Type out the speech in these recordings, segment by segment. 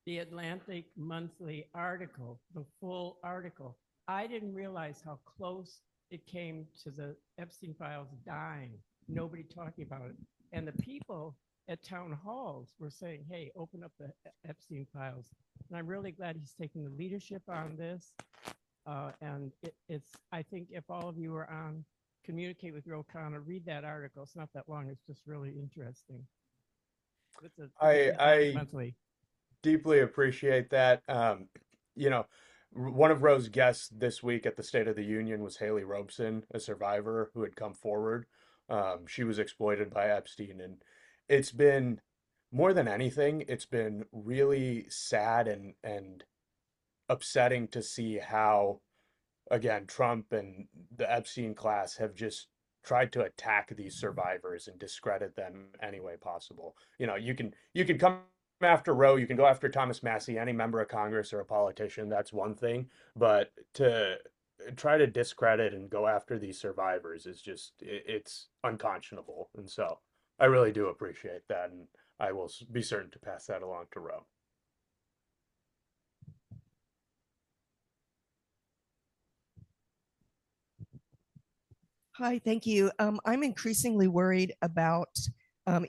the Atlantic Monthly article, the full article, I didn't realize how close it came to the Epstein files dying. Nobody talking about it. And the people at town halls were saying, hey, open up the Epstein files. And I'm really glad he's taking the leadership on this. And it's, I think if all of you are on, communicate with Ro Khanna, read that article. It's not that long. It's just really interesting. I Monthly. deeply appreciate that. You know, one of Roe's guests this week at the State of the Union was Haley Robeson, a survivor who had come forward. She was exploited by Epstein, and it's been more than anything, it's been really sad and upsetting to see how, again, Trump and the Epstein class have just tried to attack these survivors and discredit them any way possible. You can come after Roe, you can go after Thomas Massey, any member of Congress or a politician, that's one thing, but to try to discredit and go after these survivors is just it's unconscionable. And so I really do appreciate that, and I will be certain to pass that along to Roe. Hi, thank you. I'm increasingly worried about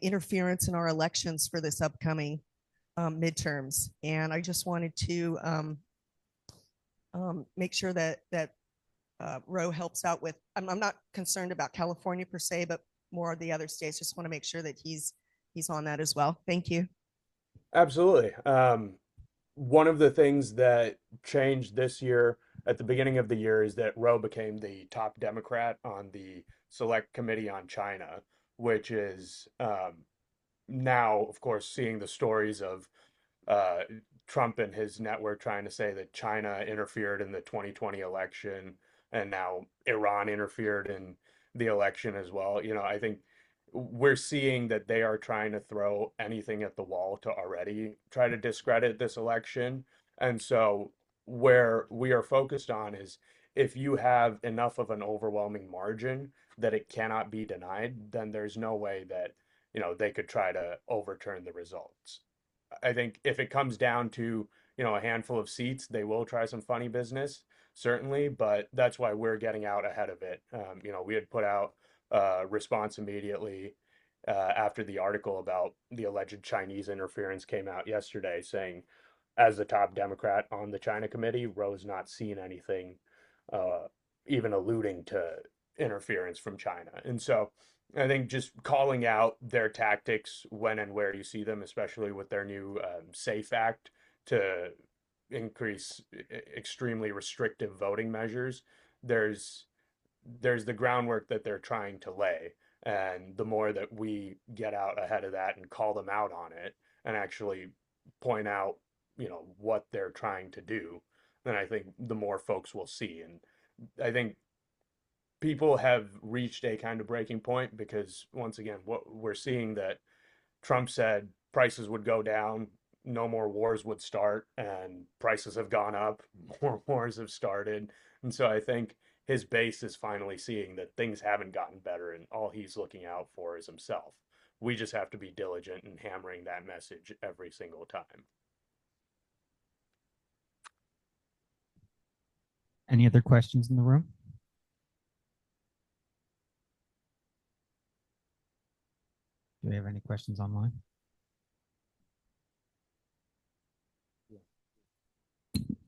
interference in our elections for this upcoming midterms, and I just wanted to make sure that Ro helps out with. I'm not concerned about California per se, but more of the other states. Just want to make sure that he's on that as well. Thank you. Absolutely. One of the things that changed this year at the beginning of the year is that Roe became the top Democrat on the Select Committee on China, which is now, of course, seeing the stories of uh, Trump and his network trying to say that China interfered in the 2020 election, and now Iran interfered in the election as well. I think we're seeing that they are trying to throw anything at the wall to already try to discredit this election. And so, where we are focused on is if you have enough of an overwhelming margin that it cannot be denied, then there's no way that, they could try to overturn the results. I think if it comes down to, a handful of seats, they will try some funny business, certainly, but that's why we're getting out ahead of it. We had put out a response immediately after the article about the alleged Chinese interference came out yesterday, saying, as the top Democrat on the China committee, Roe's not seen anything uh, even alluding to interference from China. And so I think just calling out their tactics when and where you see them, especially with their new SAFE Act to increase extremely restrictive voting measures, there's there's the groundwork that they're trying to lay. And the more that we get out ahead of that and call them out on it and actually point out, what they're trying to do, then I think the more folks will see. And I think people have reached a kind of breaking point because once again, what we're seeing that Trump said prices would go down, no more wars would start, and prices have gone up, more wars have started. And so I think his base is finally seeing that things haven't gotten better, and all he's looking out for is himself. We just have to be diligent in hammering that message every single time. Any other questions in the room? Do we have any questions online?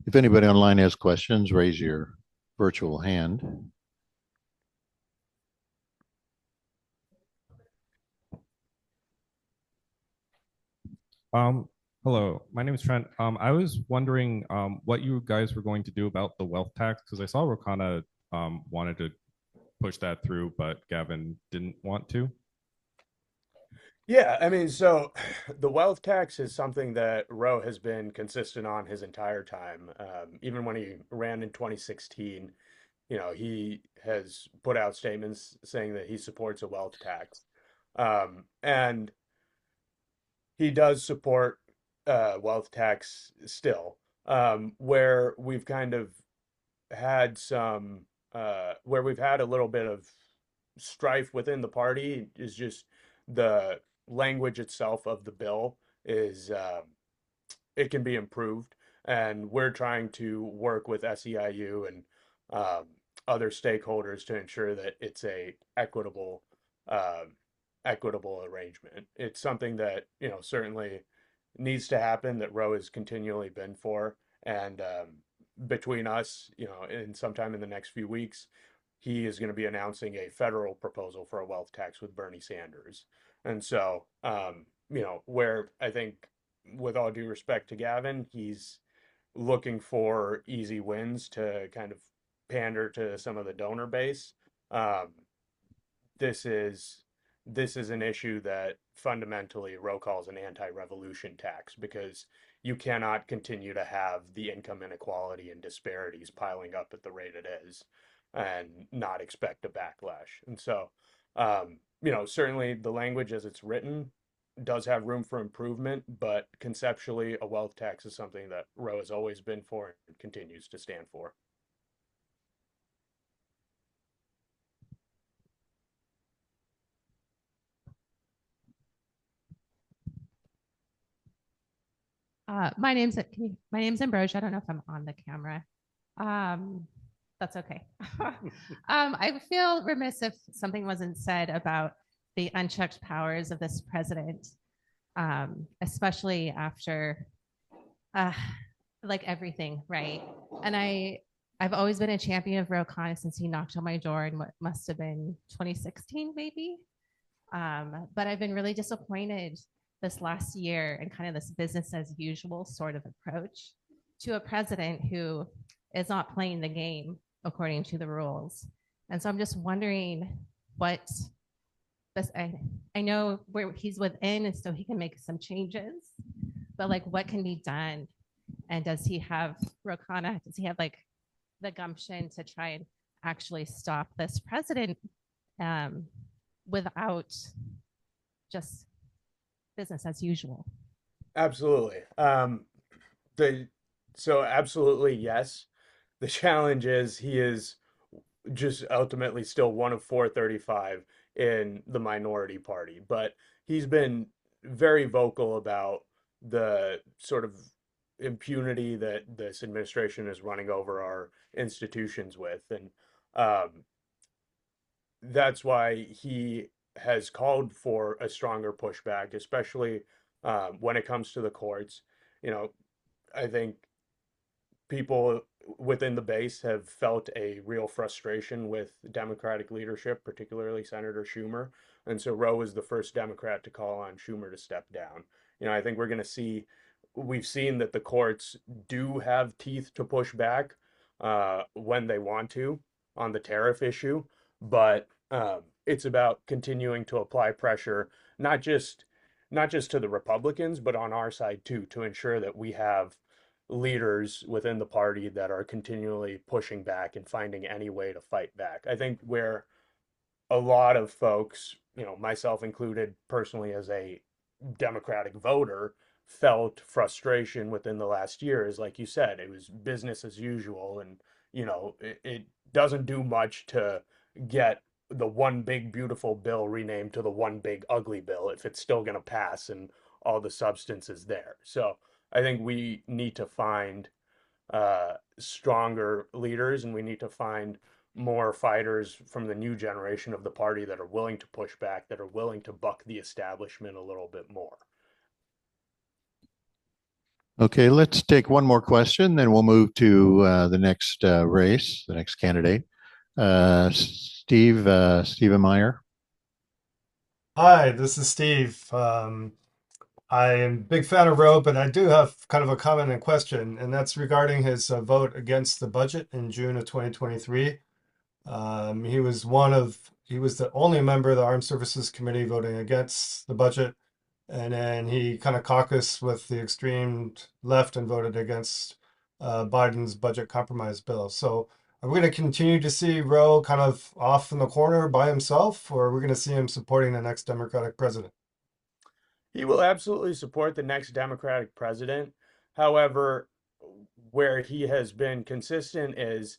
If anybody online has questions, raise your virtual hand. Hello, my name is Trent. I was wondering what you guys were going to do about the wealth tax, because I saw Ro Khanna wanted to push that through, but Gavin didn't want to. Yeah, I mean, so the wealth tax is something that Roe has been consistent on his entire time. Even when he ran in 2016, he has put out statements saying that he supports a wealth tax. And he does support wealth tax still, where we've kind of had some, where we've had a little bit of strife within the party is just the language itself of the bill is it can be improved, and we're trying to work with SEIU and other stakeholders to ensure that it's a um, equitable arrangement. It's something that certainly needs to happen, that Ro has continually been for, and between us, in sometime in the next few weeks, he is going to be announcing a federal proposal for a wealth tax with Bernie Sanders. And so, where I think, with all due respect to Gavin, he's looking for easy wins to kind of pander to some of the donor base. Um, this is this is an issue that fundamentally Ro calls an anti-revolution tax, because you cannot continue to have the income inequality and disparities piling up at the rate it is and not expect a backlash. And so, certainly the language as it's written does have room for improvement, but conceptually, a wealth tax is something that Ro has always been for and continues to stand for. My name's Ambrosia. I don't know if I'm on the camera. Um, that's okay. I feel remiss if something wasn't said about the unchecked powers of this president, especially after like everything, right? And I've always been a champion of Ro Khanna since he knocked on my door in what must have been 2016, maybe. But I've been really disappointed this last year and kind of this business as usual sort of approach to a president who is not playing the game according to the rules. And so I'm just wondering what this, I know where he's within, and so he can make some changes, but like what can be done? And does he have, Ro Khanna, does he have like the gumption to try and actually stop this president without just business as usual? Absolutely. Absolutely, yes. The challenge is he is just ultimately still one of 435 in the minority party, but he's been very vocal about the sort of impunity that this administration is running over our institutions with, and um, that's why he has called for a stronger pushback, especially when it comes to the courts. You know, I think people within the base have felt a real frustration with Democratic leadership, particularly Senator Schumer. And so Ro is the first Democrat to call on Schumer to step down. I think we've seen that the courts do have teeth to push back when they want to on the tariff issue, but it's about continuing to apply pressure, not just to the Republicans, but on our side too, to ensure that we have leaders within the party that are continually pushing back and finding any way to fight back. I think where a lot of folks, myself included personally as a Democratic voter, felt frustration within the last year is, like you said, it was business as usual. And, it doesn't do much to get the one big beautiful bill renamed to the one big ugly bill if it's still going to pass and all the substance is there. So I think we need to find stronger leaders, and we need to find more fighters from the new generation of the party that are willing to push back, that are willing to buck the establishment a little bit more. Okay, let's take one more question, then we'll move to the next race, the next candidate. Stephen Meyer. Hi, this is Steve. I am a big fan of Ro, but I do have kind of a comment and question, and that's regarding his vote against the budget in June of 2023. He was the only member of the Armed Services Committee voting against the budget, and then he kind of caucused with the extreme left and voted against Biden's budget compromise bill. So are we going to continue to see Ro kind of off in the corner by himself, or are we going to see him supporting the next Democratic president? He will absolutely support the next Democratic president. However, where he has been consistent is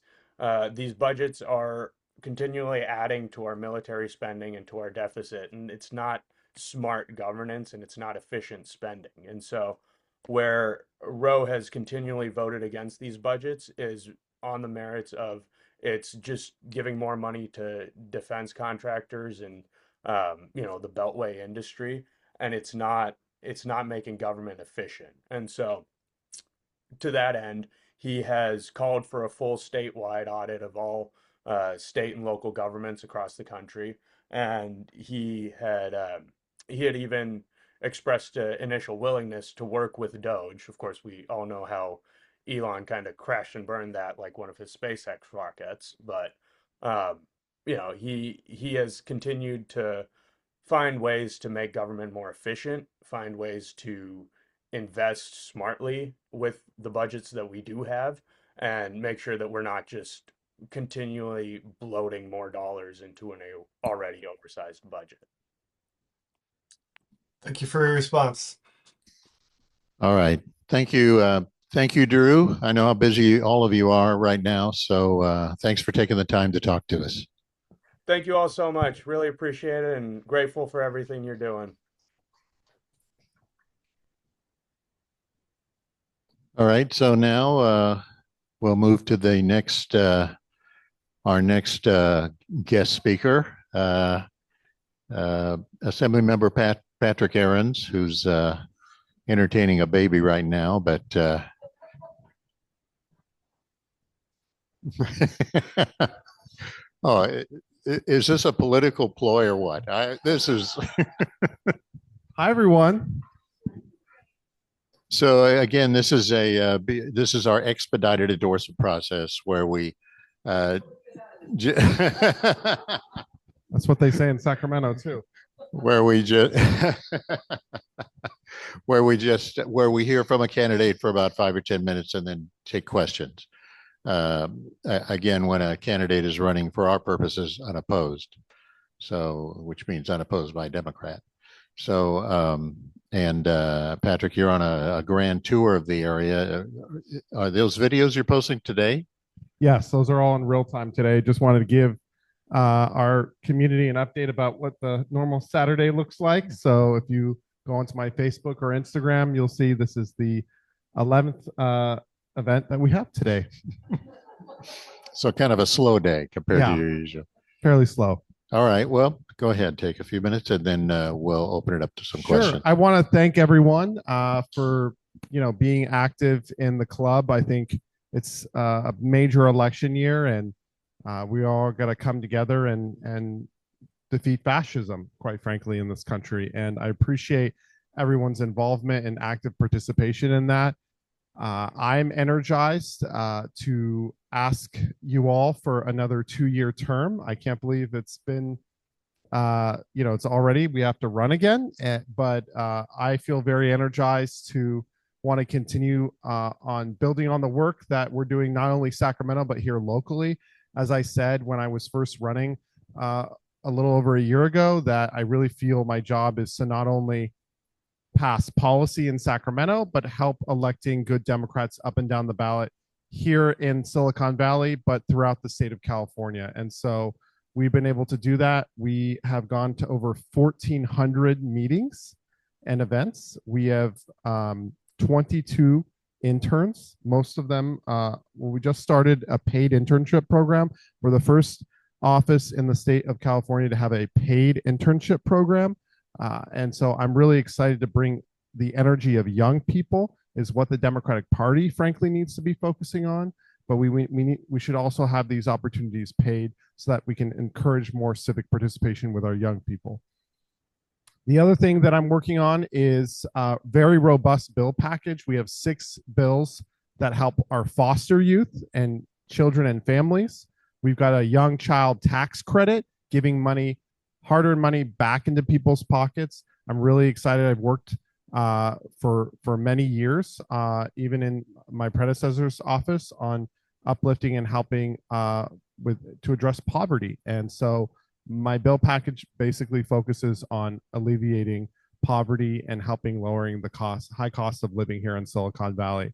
these budgets are continually adding to our military spending and to our deficit, and it's not smart governance and it's not efficient spending. And so Where Ro has continually voted against these budgets is on the merits of it's just giving more money to defense contractors and the beltway industry, and it's not making government efficient. And so to that end, he has called for a full statewide audit of all state and local governments across the country, and he had even expressed initial willingness to work with Doge. Of course, we all know how Elon kind of crashed and burned that like one of his SpaceX rockets, but he has continued to find ways to make government more efficient, find ways to invest smartly with the budgets that we do have, and make sure that we're not just continually bloating more dollars into an already oversized budget. Thank you for your response. All right. Thank you. Thank you, Drew. I know how busy all of you are right now, so thanks for taking the time to talk to us. Thank you all so much. Really appreciate it and grateful for everything you're doing. All right. So now we'll move to the next, our next guest speaker, Assemblymember Patrick Ahrens, who's entertaining a baby right now, but oh, is this a political ploy or what? This is. Hi, everyone. So again, this is our expedited endorsement process where we. That's what they say in Sacramento too. Where we hear from a candidate for about 5 or 10 minutes and then take questions. Again, when a candidate is running for our purposes unopposed, so which means unopposed by a Democrat. So Patrick, you're on a grand tour of the area. Are those videos you're posting today? Yes, those are all in real time today. Just wanted to give our community an update about what the normal Saturday looks like. So if you go onto my Facebook or Instagram, you'll see this is the 11th event that we have today. So kind of a slow day compared to your usual. Fairly slow. All right. Well, go ahead. Take a few minutes and then we'll open it up to some questions. I want to thank everyone for being active in the club. I think it's a major election year, and we all got to come together and defeat fascism, quite frankly, in this country. And I appreciate everyone's involvement and active participation in that. I'm energized to ask you all for another 2-year term. I can't believe it's been, it's already, we have to run again. But I feel very energized to want to continue on building on the work that we're doing, not only Sacramento, but here locally. As I said, when I was first running a little over a year ago, that I really feel my job is to not only pass policy in Sacramento, but help electing good Democrats up and down the ballot here in Silicon Valley, but throughout the state of California. And so we've been able to do that. We have gone to over 1,400 meetings and events. We have 22 interns, most of them, we just started a paid internship program. We're the first office in the state of California to have a paid internship program. And so I'm really excited to bring the energy of young people is what the Democratic Party, frankly, needs to be focusing on. But we should also have these opportunities paid so that we can encourage more civic participation with our young people. The other thing that I'm working on is a very robust bill package. We have 6 bills that help our foster youth and children and families. We've got a young child tax credit, giving money, hard-earned money back into people's pockets. I'm really excited. I've worked for many years, even in my predecessor's office, on uplifting and helping to address poverty. And so my bill package basically focuses on alleviating poverty and helping lowering the high cost of living here in Silicon Valley.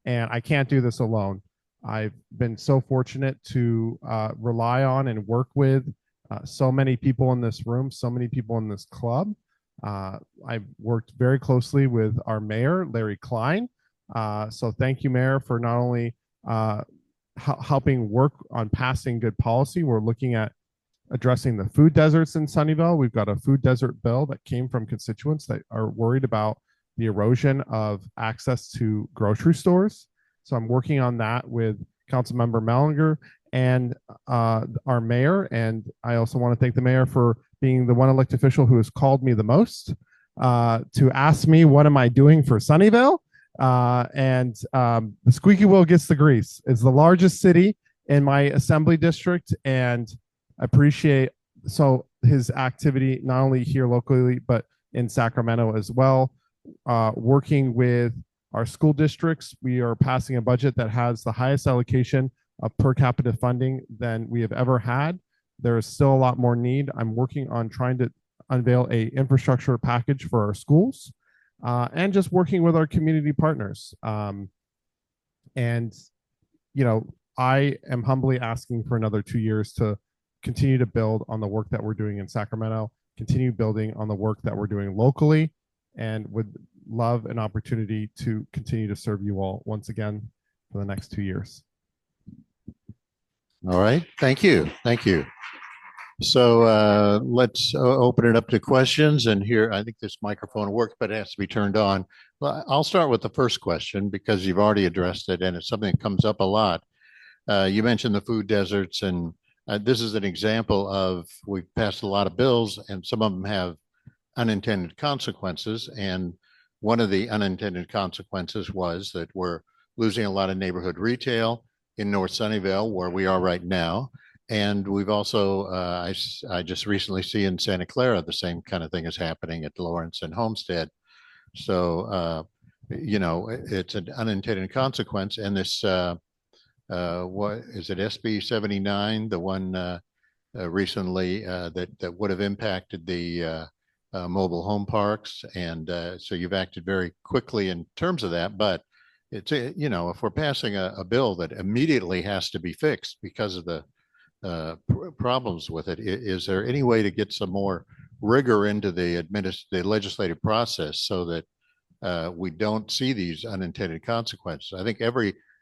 And I can't do this alone. I've been so fortunate to rely on and work with so many people in this room, so many people in this club. I've worked very closely with our mayor, Larry Klein. So thank you, Mayor, for not only helping work on passing good policy. We're looking at addressing the food deserts in Sunnyvale. We've got a food desert bill that came from constituents that are worried about the erosion of access to grocery stores. So I'm working on that with Councilmember Mellinger and our mayor. And I also want to thank the mayor for being the one elected official who has called me the most to ask me, what am I doing for Sunnyvale? The squeaky wheel gets the grease. It's the largest city in my assembly district, and I appreciate his activity not only here locally but in Sacramento as well. Working with our school districts, we are passing a budget that has the highest allocation of per capita funding than we have ever had. There is still a lot more need. I'm working on trying to unveil a infrastructure package for our schools, and just working with our community partners. I am humbly asking for another 2 years to continue to build on the work that we're doing in Sacramento, continue building on the work that we're doing locally, and would love an opportunity to continue to serve you all once again for the next 2 years. All right. Thank you. Thank you. So let's open it up to questions. And here, I think this microphone works, but it has to be turned on. Well, I'll start with the first question because you've already addressed it and it's something that comes up a lot. You mentioned the food deserts, and this is an example of, we've passed a lot of bills and some of them have unintended consequences. And one of the unintended consequences was that we're losing a lot of neighborhood retail in North Sunnyvale, where we are right now. And we've also, I just recently see in Santa Clara, the same kind of thing is happening at Lawrence and Homestead. So, it's an unintended consequence. And this, what is it, SB79, the one recently that would have impacted the mobile home parks. And so you've acted very quickly in terms of that. But it's, if we're passing a bill that immediately has to be fixed because of the problems with it, is there any way to get some more rigor into the legislative process so that we don't see these unintended consequences? I think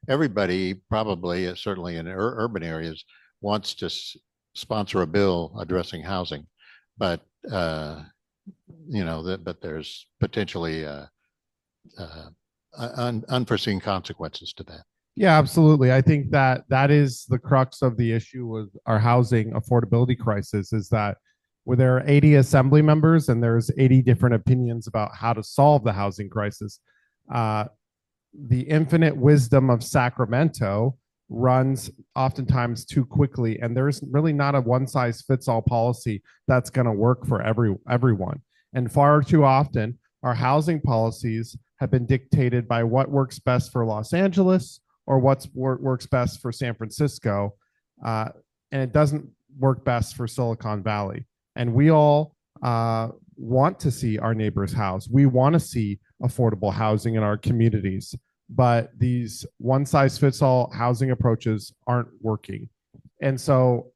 everybody probably, certainly in urban areas, wants to sponsor a bill addressing housing, but but there's potentially unforeseen consequences to that. Yeah, absolutely. I think that is the crux of the issue with our housing affordability crisis, is that where there are 80 assembly members and there's 80 different opinions about how to solve the housing crisis, the infinite wisdom of Sacramento runs oftentimes too quickly, and there's really not a one size fits all policy that's going to work for everyone. And far too often, our housing policies have been dictated by what works best for Los Angeles or what works best for San Francisco, and it doesn't work best for Silicon Valley. And we all want to see our neighbors' house. We want to see affordable housing in our communities, but these one-size-fits-all housing approaches aren't working. And so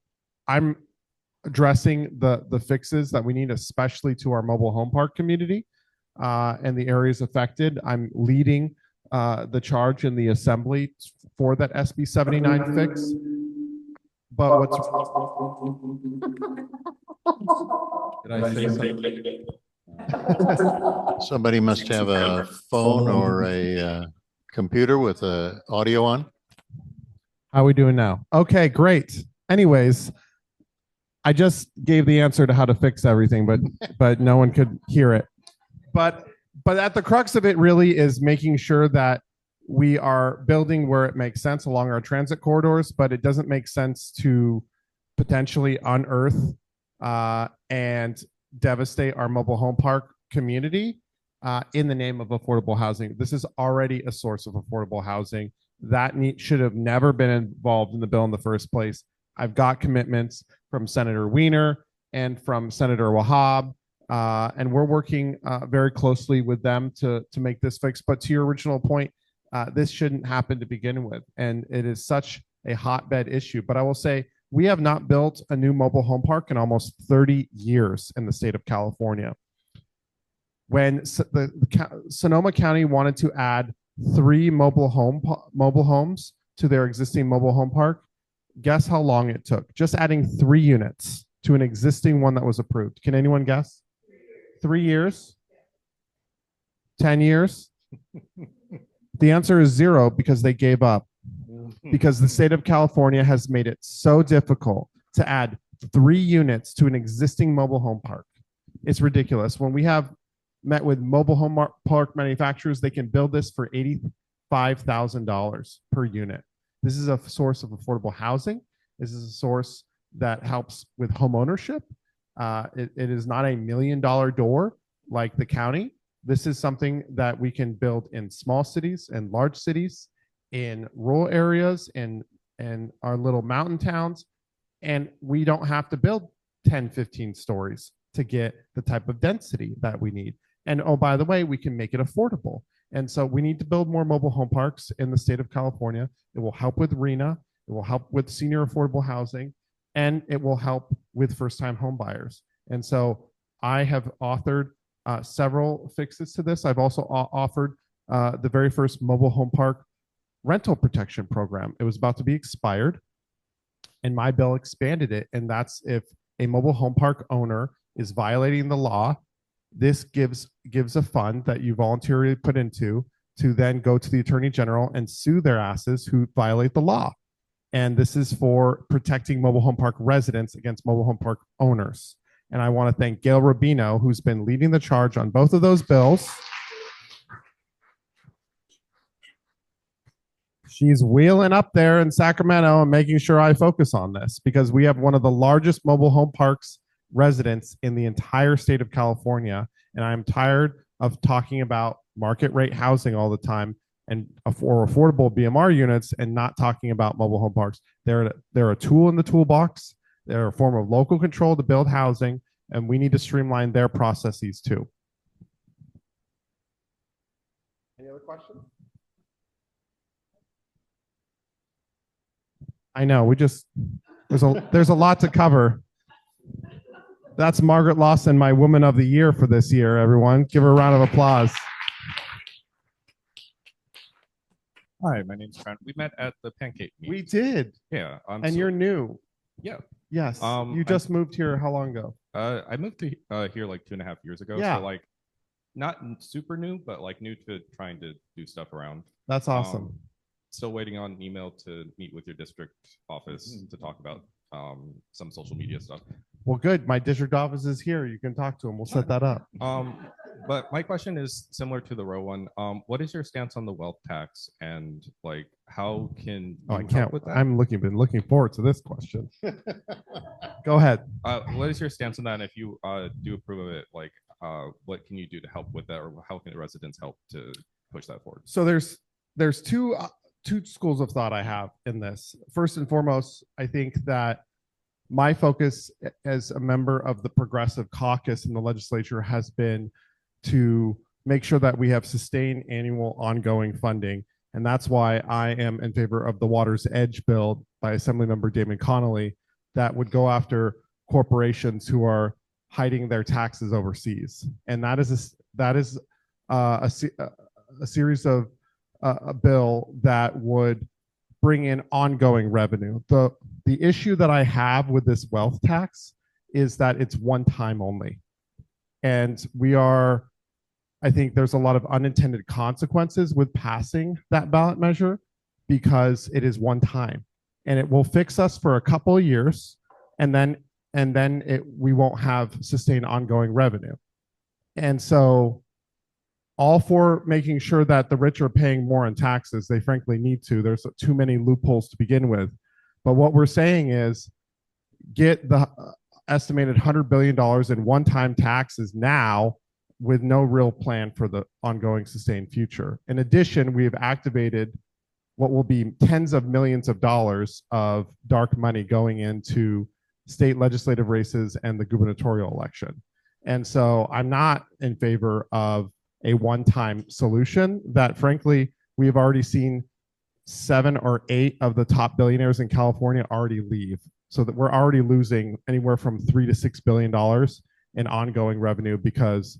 I'm addressing the fixes that we need, especially to our mobile home park community and the areas affected. I'm leading the charge in the assembly for that SB79 fix. But what's did I say something? Somebody must have a phone or a computer with a audio on. How are we doing now? Okay, great. Anyways, I just gave the answer to how to fix everything, but no one could hear it. But at the crux of it really is making sure that we are building where it makes sense along our transit corridors, but it doesn't make sense to potentially unearth and devastate our mobile home park community in the name of affordable housing. This is already a source of affordable housing that should have never been involved in the bill in the first place. I've got commitments from Senator Wiener and from Senator Wahab, and we're working very closely with them to make this fix. But to your original point, this shouldn't happen to begin with, and it is such a hotbed issue. But I will say, we have not built a new mobile home park in almost 30 years in the state of California. When Sonoma County wanted to add 3 mobile homes to their existing mobile home park, guess how long it took? Just adding 3 units to an existing one that was approved. Can anyone guess? 3 years? 10 years? The answer is 0 because they gave up. Because the state of California has made it so difficult to add 3 units to an existing mobile home park. It's ridiculous. When we have met with mobile home park manufacturers, they can build this for $85,000 per unit. This is a source of affordable housing. This is a source that helps with home ownership. It is not a $1 million door like the county. This is something that we can build in small cities and large cities, in rural areas, in our little mountain towns. And we don't have to build 10, 15 stories to get the type of density that we need. And oh, by the way, we can make it affordable. And so we need to build more mobile home parks in the state of California. It will help with RENA. It will help with senior affordable housing, and it will help with first-time home buyers. And so I have authored several fixes to this. I've also offered the very first mobile home park rental protection program. It was about to be expired, and my bill expanded it. And that's if a mobile home park owner is violating the law, this gives a fund that you voluntarily put into to then go to the Attorney General and sue their asses who violate the law. And this is for protecting mobile home park residents against mobile home park owners. And I want to thank Gail Rubino, who's been leading the charge on both of those bills. She's wheeling up there in Sacramento and making sure I focus on this, because we have one of the largest mobile home parks residents in the entire state of California. And I'm tired of talking about market rate housing all the time and for affordable BMR units and not talking about mobile home parks. They're a tool in the toolbox. They're a form of local control to build housing, and we need to streamline their processes too. Any other questions? I know, there's a lot to cover. That's Margaret Lawson, my Woman of the Year for this year, everyone. Give her a round of applause. Hi, my name's Trent. We met at the pancake meet. We did. Yeah. And you're new. Yeah. Yes. You just moved here how long ago? I moved to here like 2.5 years ago. Yeah. So like not super new, but like new to trying to do stuff around. That's awesome. Still waiting on an email to meet with your district office to talk about some social media stuff. Well, good. My district office is here. You can talk to them. We'll set that up. But my question is similar to the Ro one. What is your stance on the wealth tax, and like how can I you can't help with that? been looking forward to this question. Go ahead. What is your stance on that? And if you do approve of it, like what can you do to help with that, or how can the residents help to push that forward? So there's two schools of thought I have in this. First and foremost, I think that my focus as a member of the Progressive Caucus in the legislature has been to make sure that we have sustained annual ongoing funding. And that's why I am in favor of the Water's Edge bill by Assemblymember Damon Connolly that would go after corporations who are hiding their taxes overseas. And that is a series of a bill that would bring in ongoing revenue. The issue that I have with this wealth tax is that it's one time only. And I think there's a lot of unintended consequences with passing that ballot measure because it is one time. And it will fix us for a couple of years, and then we won't have sustained ongoing revenue. And so all for making sure that the rich are paying more in taxes. They frankly need to. There's too many loopholes to begin with. But what we're saying is get the estimated $100 billion in one-time taxes now with no real plan for the ongoing sustained future. In addition, we have activated what will be tens of millions of dollars of dark money going into state legislative races and the gubernatorial election. And so I'm not in favor of a one-time solution that, frankly, we have already seen 7 or 8 of the top billionaires in California already leave. So that we're already losing anywhere from $3 to $6 billion in ongoing revenue because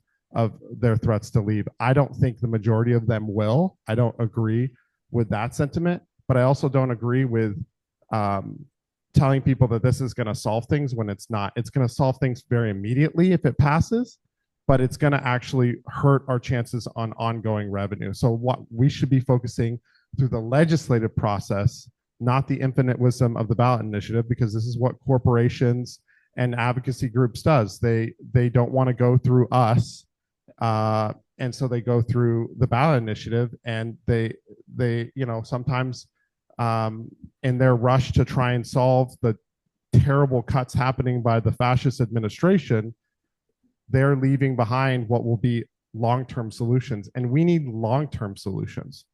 their threats to leave. I don't think the majority of them will. I don't agree with that sentiment, but I also don't agree with telling people that this is going to solve things when it's not. It's going to solve things very immediately if it passes, but it's going to actually hurt our chances on ongoing revenue. So what we should be focusing through the legislative process, not the infinite wisdom of the ballot initiative, because this is what corporations and advocacy groups does. They don't want to go through us, and so they go through the ballot initiative, and they sometimes in their rush to try and solve the terrible cuts happening by the fascist administration, they're leaving behind what will be long-term solutions. And we need long-term solutions,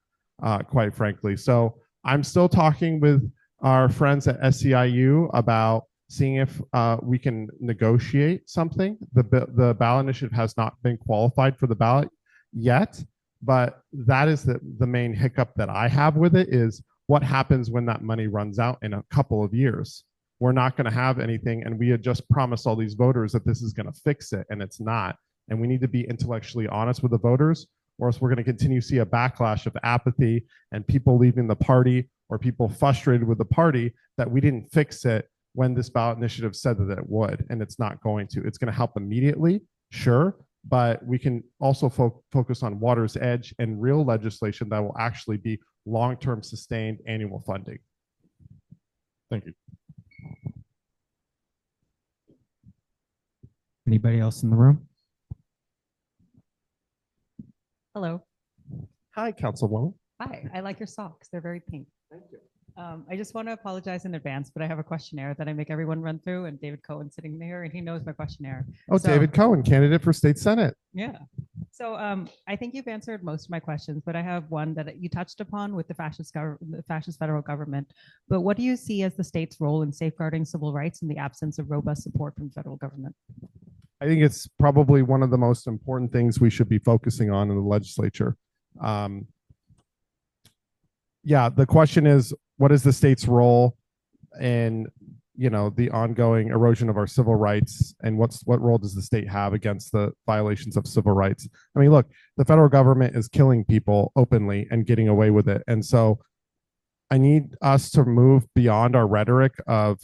quite frankly. So I'm still talking with our friends at SEIU about seeing if we can negotiate something. The ballot initiative has not been qualified for the ballot yet, but that is the main hiccup that I have with it is what happens when that money runs out in a couple of years. We're not going to have anything, and we had just promised all these voters that this is going to fix it, and it's not. And we need to be intellectually honest with the voters, or else we're going to continue to see a backlash of apathy and people leaving the party or people frustrated with the party that we didn't fix it when this ballot initiative said that it would, and it's not going to. It's going to help immediately, sure, but we can also focus on water's edge and real legislation that will actually be long-term sustained annual funding. Thank you. Anybody else in the room? Hello. Hi, Councilwoman. Hi. I like your socks. They're very pink. Thank you. I just want to apologize in advance, but I have a questionnaire that I make everyone run through, and David Cohen's sitting there, and he knows my questionnaire. Oh, so, David Cohen, candidate for state senate. Yeah. So I think you've answered most of my questions, but I have one that you touched upon with the fascist federal government. But what do you see as the state's role in safeguarding civil rights in the absence of robust support from federal government? I think it's probably one of the most important things we should be focusing on in the legislature. Yeah, the question is, what is the state's role in, the ongoing erosion of our civil rights, and what role does the state have against the violations of civil rights? I mean, look, the federal government is killing people openly and getting away with it. And so I need us to move beyond our rhetoric of,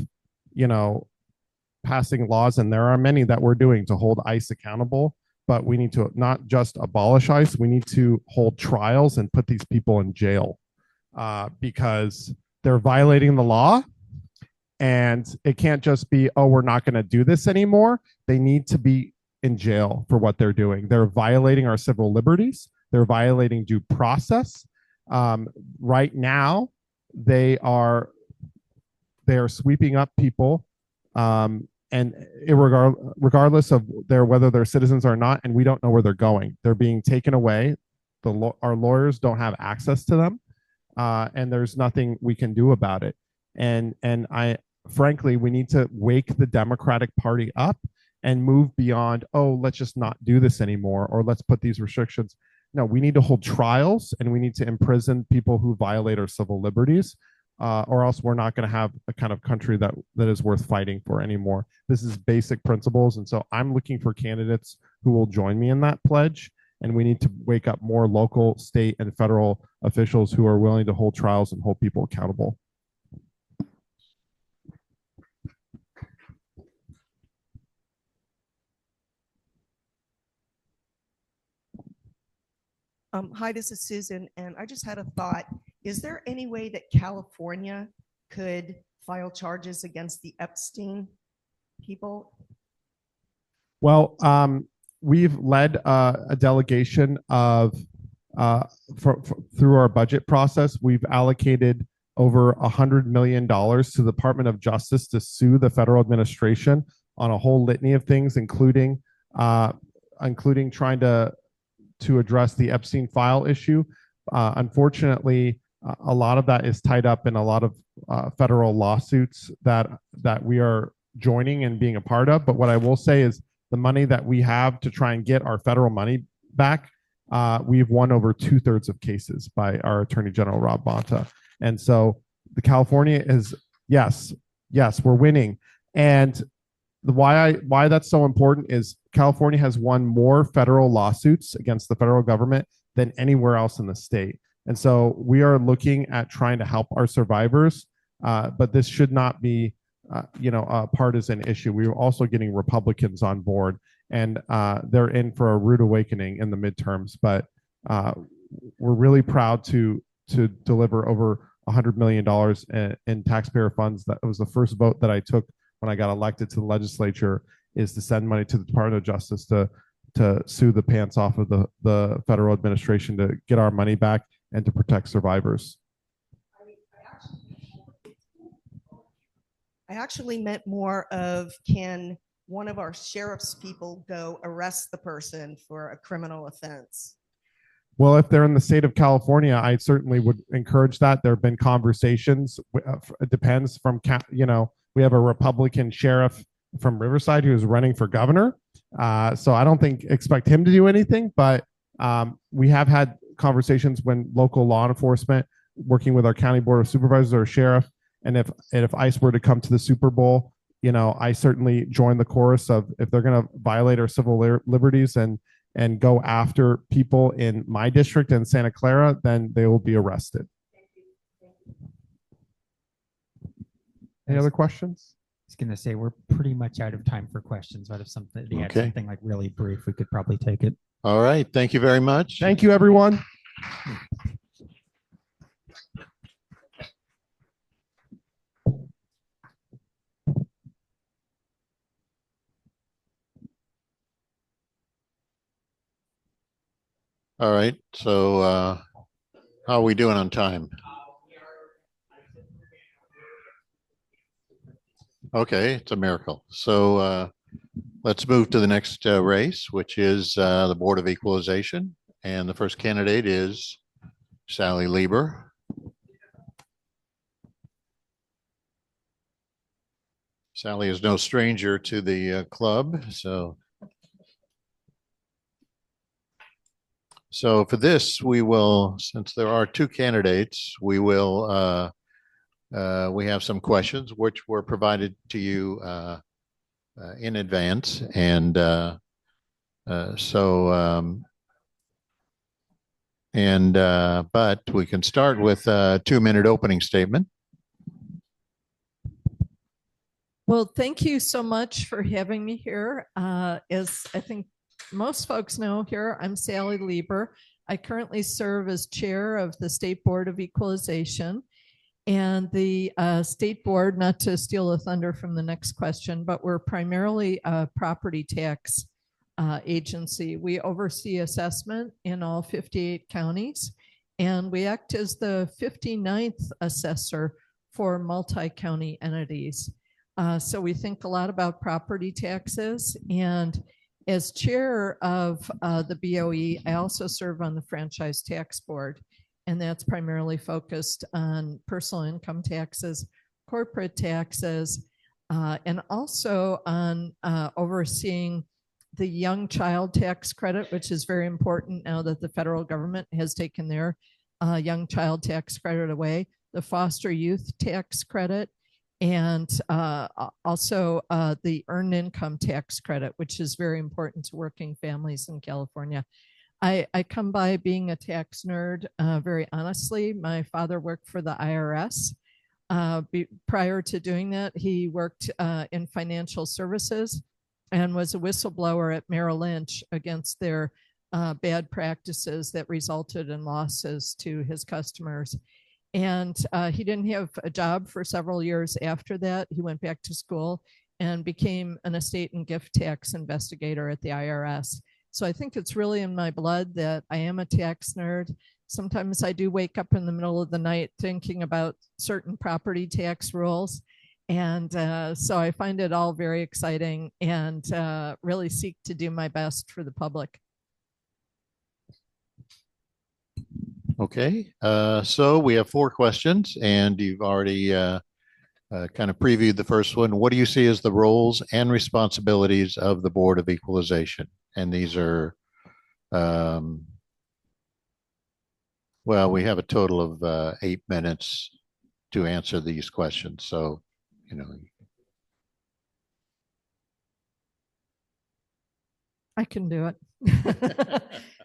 passing laws, and there are many that we're doing to hold ICE accountable, but we need to not just abolish ICE, we need to hold trials and put these people in jail because they're violating the law. And it can't just be, oh, we're not going to do this anymore. They need to be in jail for what they're doing. They're violating our civil liberties. They're violating due process. Right now, they are sweeping up people, and regardless of whether they're citizens or not, and we don't know where they're going. They're being taken away. Our lawyers don't have access to them, and there's nothing we can do about it. And frankly, we need to wake the Democratic Party up and move beyond, oh, let's just not do this anymore, or let's put these restrictions. No, we need to hold trials, and we need to imprison people who violate our civil liberties, or else we're not going to have a kind of country that is worth fighting for anymore. This is basic principles, and so I'm looking for candidates who will join me in that pledge, and we need to wake up more local, state, and federal officials who are willing to hold trials and hold people accountable. Hi, this is Susan, and I just had a thought. Is there any way that California could file charges against the Epstein people? Well, we've led a delegation of, through our budget process, we've allocated over $100 million to the Department of Justice to sue the federal administration on a whole litany of things, including trying to address the Epstein file issue. Unfortunately, a lot of that is tied up in a lot of federal lawsuits that we are joining and being a part of. But what I will say is the money that we have to try and get our federal money back, we've won over 2/3 of cases by our Attorney General, Rob Bonta. And so the California is, yes, we're winning. And why that's so important is California has won more federal lawsuits against the federal government than anywhere else in the state. And so we are looking at trying to help our survivors, but this should not be, a partisan issue. We are also getting Republicans on board, and they're in for a rude awakening in the midterms. But we're really proud to deliver over $100 million in taxpayer funds. That was the first vote that I took when I got elected to the legislature, is to send money to the Department of Justice to sue the pants off of the federal administration to get our money back and to protect survivors. I actually meant more of, can one of our sheriff's people go arrest the person for a criminal offense? Well, if they're in the state of California, I certainly would encourage that. There have been conversations. It depends from, we have a Republican sheriff from Riverside who's running for governor. So I don't expect him to do anything, but we have had conversations when local law enforcement working with our county board of supervisors or sheriff. And if ICE were to come to the Super Bowl, I certainly join the chorus of, if they're going to violate our civil liberties and go after people in my district in Santa Clara, then they will be arrested. Any other questions? I was going to say, we're pretty much out of time for questions, but if something, had something like really brief, we could probably take it. All right. Thank you very much. Thank you, everyone. All right. So how are we doing on time? Okay, it's a miracle. So let's move to the next race, which is the Board of Equalization. And the first candidate is Sally Lieber. Sally is no stranger to the club, so for this, we will, since there are two candidates, we will we have some questions which were provided to you in advance, and but we can start with a 2-minute opening statement. Well, thank you so much for having me here. As I think most folks know here, I'm Sally Lieber. I currently serve as chair of the State Board of Equalization. And the state board, not to steal the thunder from the next question, but we're primarily a property tax agency. We oversee assessment in all 58 counties, and we act as the 59th assessor for multi-county entities. So we think a lot about property taxes, and as chair of the BOE, I also serve on the Franchise Tax Board, and that's primarily focused on personal income taxes, corporate taxes, and also on overseeing the young child tax credit, which is very important now that the federal government has taken their young child tax credit away, the foster youth tax credit, and also the earned income tax credit, which is very important to working families in California. I come by being a tax nerd very honestly. My father worked for the IRS. Prior to doing that, he worked in financial services and was a whistleblower at Merrill Lynch against their bad practices that resulted in losses to his customers. And he didn't have a job for several years after that. He went back to school and became an estate and gift tax investigator at the IRS. So I think it's really in my blood that I am a tax nerd. Sometimes I do wake up in the middle of the night thinking about certain property tax rules. And so I find it all very exciting and really seek to do my best for the public. Okay, so we have 4 questions, and you've already kind of previewed the first one. What do you see as the roles and responsibilities of the Board of Equalization? And these are, well, we have a total of 8 minutes to answer these questions. So, I can do it.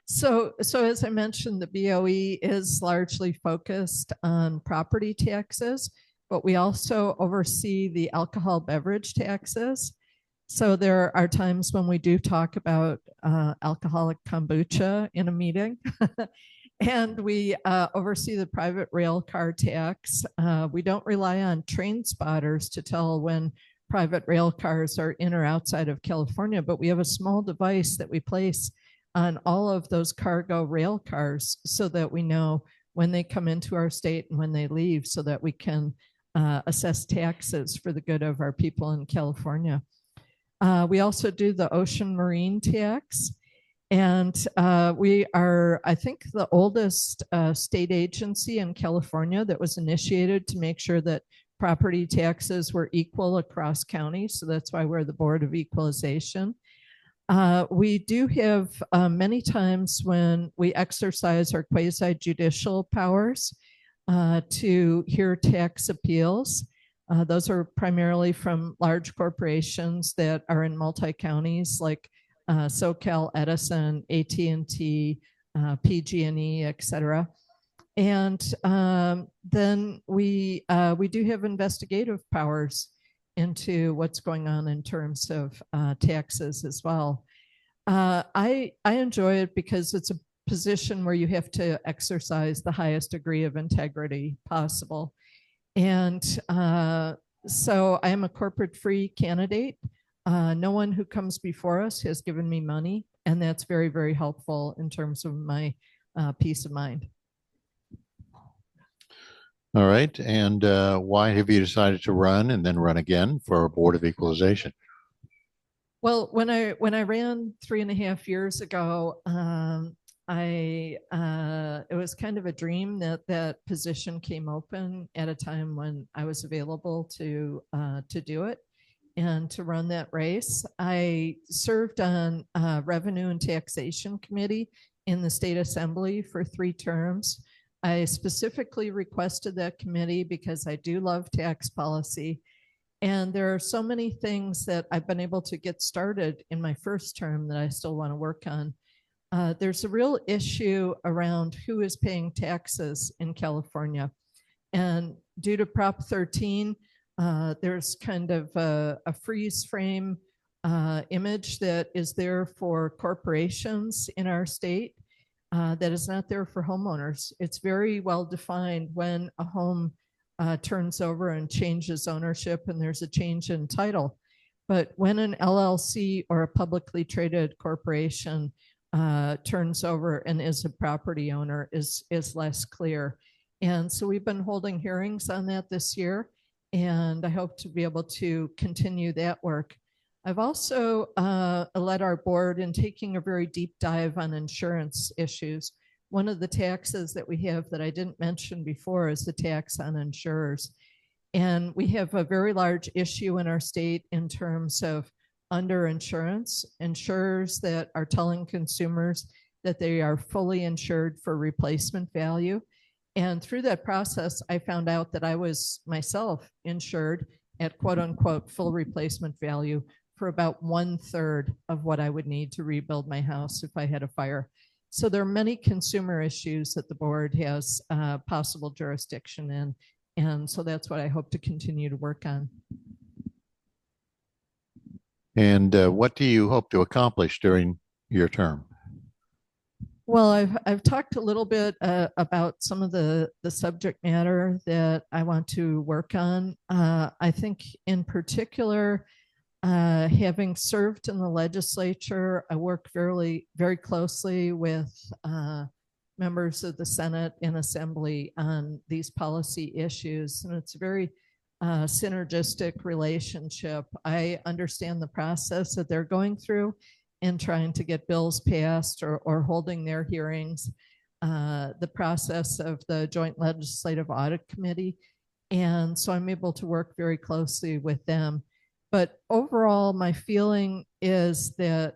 So as I mentioned, the BOE is largely focused on property taxes, but we also oversee the alcohol beverage taxes. So there are times when we do talk about alcoholic kombucha in a meeting. And we oversee the private rail car tax. We don't rely on train spotters to tell when private rail cars are in or outside of California, but we have a small device that we place on all of those cargo rail cars so that we know when they come into our state and when they leave, so that we can assess taxes for the good of our people in California. We also do the ocean marine tax. And we are, I think, the oldest state agency in California that was initiated to make sure that property taxes were equal across counties. So that's why we're the Board of Equalization. We do have many times when we exercise our quasi-judicial powers to hear tax appeals. Those are primarily from large corporations that are in multi-counties like SoCal Edison, AT&T, PG&E, et cetera. And then we do have investigative powers into what's going on in terms of taxes as well. I enjoy it because it's a position where you have to exercise the highest degree of integrity possible. And so I am a corporate-free candidate. No one who comes before us has given me money, and that's very, very helpful in terms of my peace of mind. All right. And why have you decided to run and then run again for Board of Equalization? Well, when I ran 3.5 years ago, it was kind of a dream that position came open at a time when I was available to do it and to run that race. I served on Revenue and Taxation Committee in the State Assembly for 3 terms. I specifically requested that committee because I do love tax policy. And there are so many things that I've been able to get started in my first term that I still want to work on. There's a real issue around who is paying taxes in California. And due to Prop 13, there's kind of a freeze frame image that is there for corporations in our state that is not there for homeowners. It's very well defined when a home turns over and changes ownership and there's a change in title. But when an LLC or a publicly traded corporation turns over and is a property owner is less clear. And so we've been holding hearings on that this year, and I hope to be able to continue that work. I've also led our board in taking a very deep dive on insurance issues. One of the taxes that we have that I didn't mention before is the tax on insurers. And we have a very large issue in our state in terms of underinsurance, insurers that are telling consumers that they are fully insured for replacement value. And through that process, I found out that I was myself insured at quote unquote full replacement value for about 1/3 of what I would need to rebuild my house if I had a fire. So there are many consumer issues that the board has possible jurisdiction in. And so that's what I hope to continue to work on. And what do you hope to accomplish during your term? Well, I've talked a little bit about some of the subject matter that I want to work on. I think in particular, having served in the legislature, I work very closely with members of the Senate and Assembly on these policy issues. And it's a very synergistic relationship. I understand the process that they're going through in trying to get bills passed or holding their hearings, the process of the Joint Legislative Audit Committee. And so I'm able to work very closely with them. But overall, my feeling is that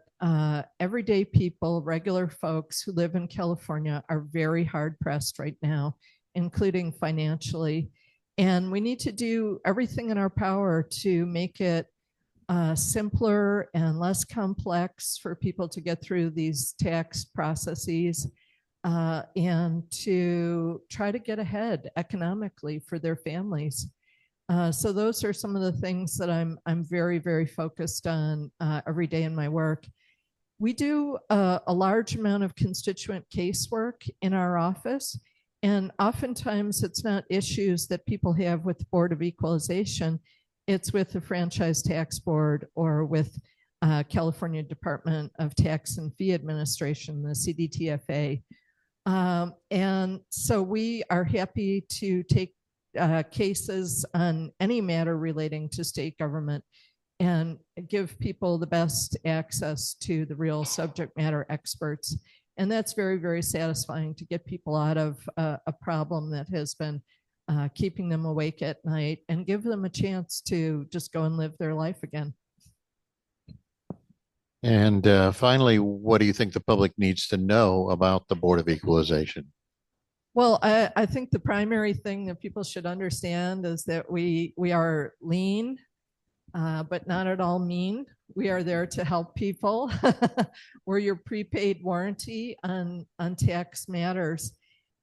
everyday people, regular folks who live in California are very hard pressed right now, including financially. And we need to do everything in our power to make it simpler and less complex for people to get through these tax processes, and to try to get ahead economically for their families. So those are some of the things that I'm very, very focused on every day in my work. We do a large amount of constituent casework in our office, and oftentimes it's not issues that people have with the Board of Equalization. It's with the Franchise Tax Board or with California Department of Tax and Fee Administration, the CDTFA. And so we are happy to take cases on any matter relating to state government and give people the best access to the real subject matter experts. And that's very, very satisfying to get people out of a problem that has been keeping them awake at night and give them a chance to just go and live their life again. And finally, what do you think the public needs to know about the Board of Equalization? Well, I think the primary thing that people should understand is that we are lean, but not at all mean. We are there to help people. We're your prepaid warranty on tax matters.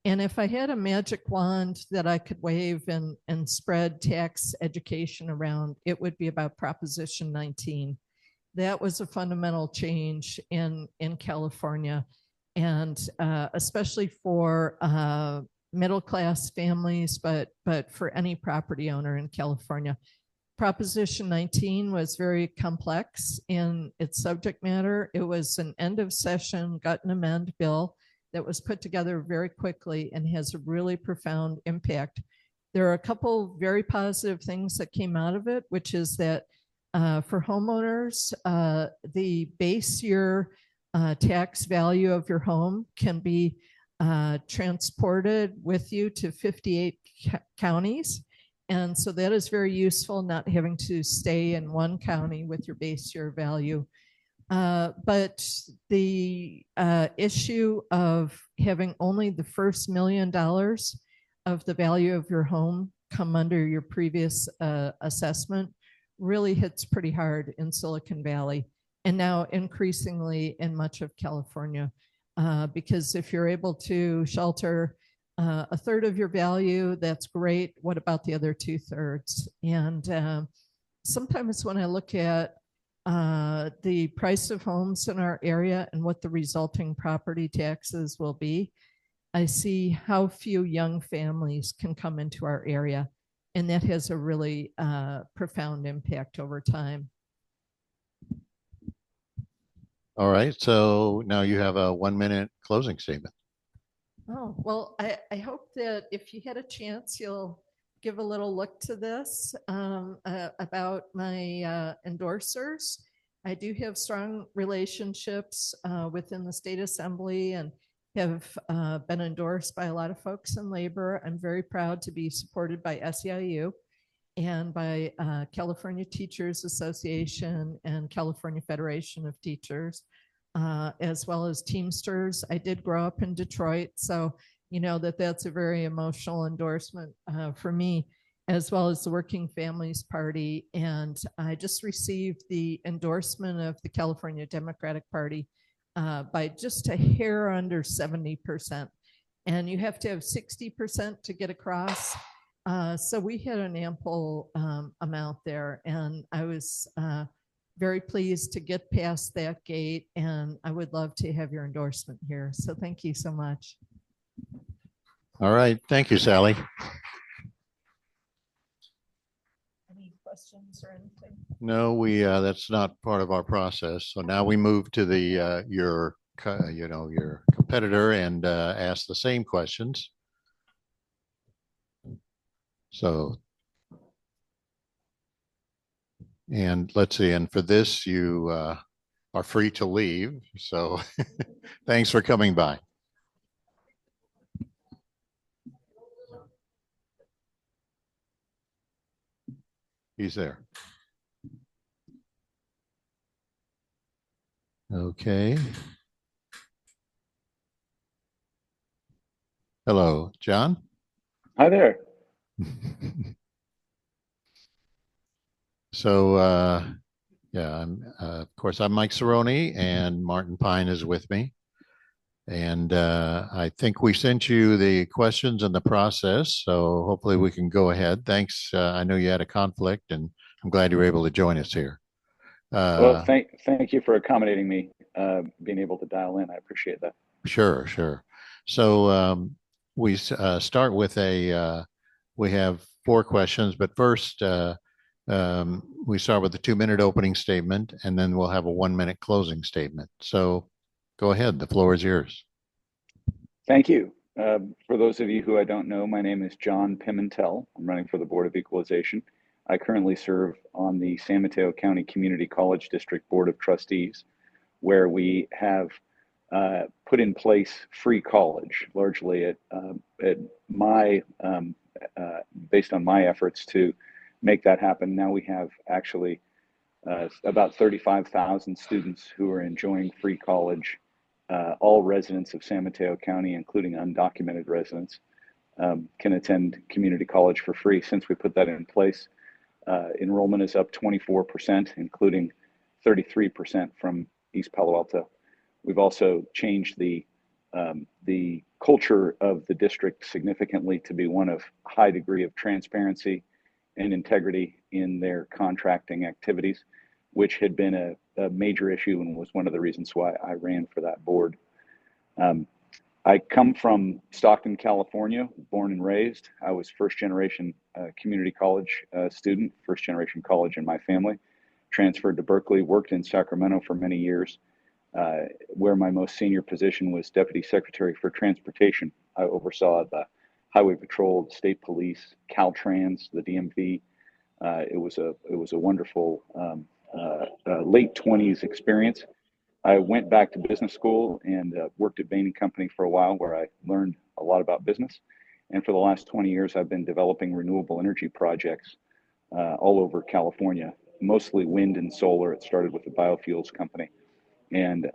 And if I had a magic wand that I could wave and spread tax education around, it would be about Proposition 19. That was a fundamental change in California. And especially for middle-class families, but for any property owner in California. Proposition 19 was very complex in its subject matter. It was an end of session gut and amend bill that was put together very quickly and has a really profound impact. There are a couple very positive things that came out of it, which is that for homeowners, the base year tax value of your home can be transported with you to 58 counties. And so that is very useful, not having to stay in one county with your base year value. But the issue of having only the first $1 million of the value of your home come under your previous assessment really hits pretty hard in Silicon Valley, and now increasingly in much of California. Because if you're able to shelter a third of your value, that's great. What about the other 2/3? And sometimes when I look at the price of homes in our area and what the resulting property taxes will be, I see how few young families can come into our area. And that has a really profound impact over time. All right, so now you have a 1-minute closing statement. Oh, well, I hope that if you had a chance, you'll give a little look to this about my endorsers. I do have strong relationships within the state assembly and have been endorsed by a lot of folks in labor. I'm very proud to be supported by SEIU and by California Teachers Association and California Federation of Teachers, as well as Teamsters. I did grow up in Detroit, so you know that's a very emotional endorsement for me, as well as the Working Families Party. And I just received the endorsement of the California Democratic Party by just a hair under 70%. And you have to have 60% to get across. So we had an ample amount there, and I was very pleased to get past that gate, and I would love to have your endorsement here. So thank you so much. All right, thank you, Sally. Any questions or anything? No, that's not part of our process. So now we move to the your competitor and ask the same questions. So, and let's see, and for this, you are free to leave. So thanks for coming by. He's there. Okay. Hello, John. Hi there. So Yeah, of course, I'm Mike Cerrone, and Martin Pine is with me. And I think we sent you the questions and the process, so hopefully we can go ahead. Thanks. I know you had a conflict, and I'm glad you were able to join us here. Well, thank you for accommodating me, being able to dial in. I appreciate that. Sure, sure. So we start with we have 4 questions, but first we start with a 2-minute opening statement, and then we'll have a 1-minute closing statement. So go ahead, the floor is yours. Thank you. For those of you who I don't know, my name is John Pimentel. I'm running for the Board of Equalization. I currently serve on the San Mateo County Community College District Board of Trustees, where we have put in place free college, largely at my based on my efforts to make that happen. Now we have actually about 35,000 students who are enjoying free college. All residents of San Mateo County, including undocumented residents, can attend community college for free. Since we put that in place, enrollment is up 24%, including 33% from East Palo Alto. We've also changed the culture of the district significantly to be one of high degree of transparency and integrity in their contracting activities, which had been a major issue and was one of the reasons why I ran for that board. I come from Stockton, California, born and raised. I was first generation community college student, first generation college in my family. Transferred to Berkeley, worked in Sacramento for many years, where my most senior position was Deputy Secretary for Transportation. I oversaw the Highway Patrol, the State Police, Caltrans, the DMV. It was a wonderful late 20s experience. I went back to business school and worked at Bain & Company for a while, where I learned a lot about business. And for the last 20 years, I've been developing renewable energy projects all over California, mostly wind and solar. It started with a biofuels company. And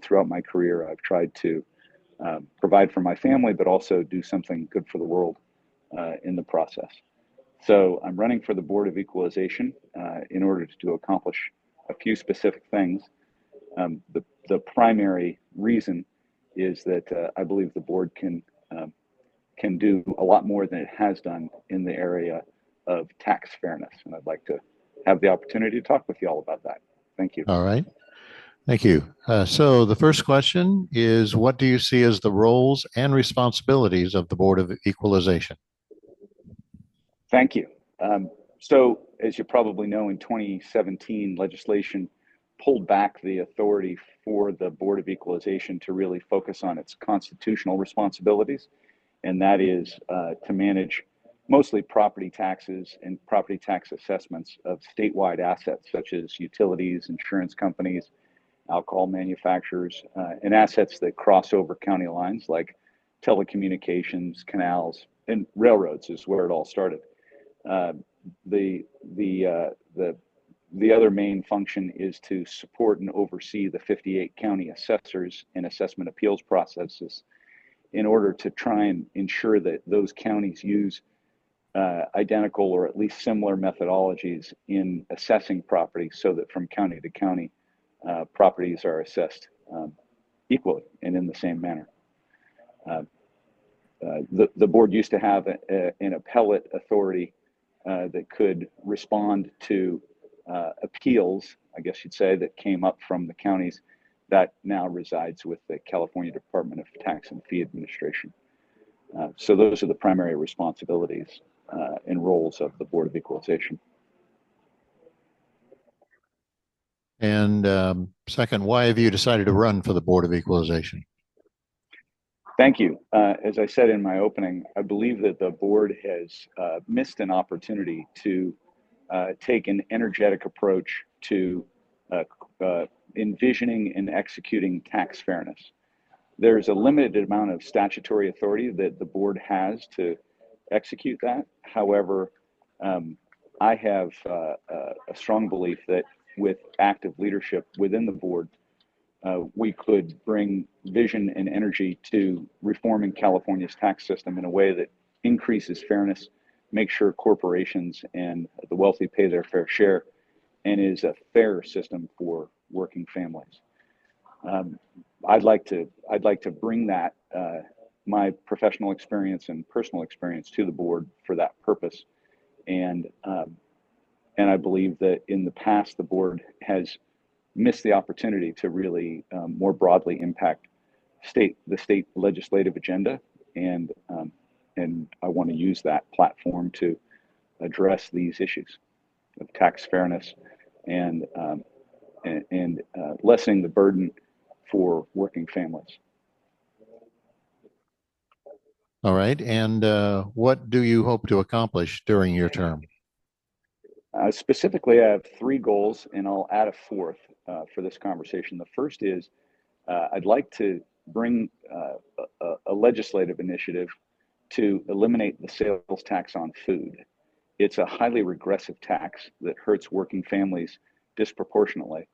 throughout my career, I've tried to provide for my family, but also do something good for the world in the process. So I'm running for the Board of Equalization in order to accomplish a few specific things. The primary reason is that I believe the board can do a lot more than it has done in the area of tax fairness. And I'd like to have the opportunity to talk with you all about that. Thank you. All right. Thank you. So the first question is, what do you see as the roles and responsibilities of the Board of Equalization? Thank you. So as you probably know, in 2017, legislation pulled back the authority for the Board of Equalization to really focus on its constitutional responsibilities. And that is to manage mostly property taxes and property tax assessments of statewide assets, such as utilities, insurance companies, alcohol manufacturers, and assets that cross over county lines, like telecommunications, canals, and railroads is where it all started. The other main function is to support and oversee the 58 county assessors and assessment appeals processes in order to try and ensure that those counties use identical or at least similar methodologies in assessing property, so that from county to county, properties are assessed equally and in the same manner. The board used to have an appellate authority that could respond to appeals, I guess you'd say, that came up from the counties. That now resides with the California Department of Tax and Fee Administration. So those are the primary responsibilities and roles of the Board of Equalization. And second, why have you decided to run for the Board of Equalization? Thank you. As I said in my opening, I believe that the board has missed an opportunity to take an energetic approach to envisioning and executing tax fairness. There's a limited amount of statutory authority that the board has to execute that. However, I have a strong belief that with active leadership within the board, we could bring vision and energy to reforming California's tax system in a way that increases fairness, make sure corporations and the wealthy pay their fair share, and is a fair system for working families. I'd like to bring that my professional experience and personal experience to the board for that purpose, and I believe that in the past the board has missed the opportunity to really more broadly impact the state legislative agenda, and I want to use that platform to address these issues of tax fairness and lessening the burden for working families. All right. And what do you hope to accomplish during your term? Specifically, I have 3 goals, and I'll add a 4th for this conversation. The first is I'd like to bring a legislative initiative to eliminate the sales tax on food. It's a highly regressive tax that hurts working families disproportionately.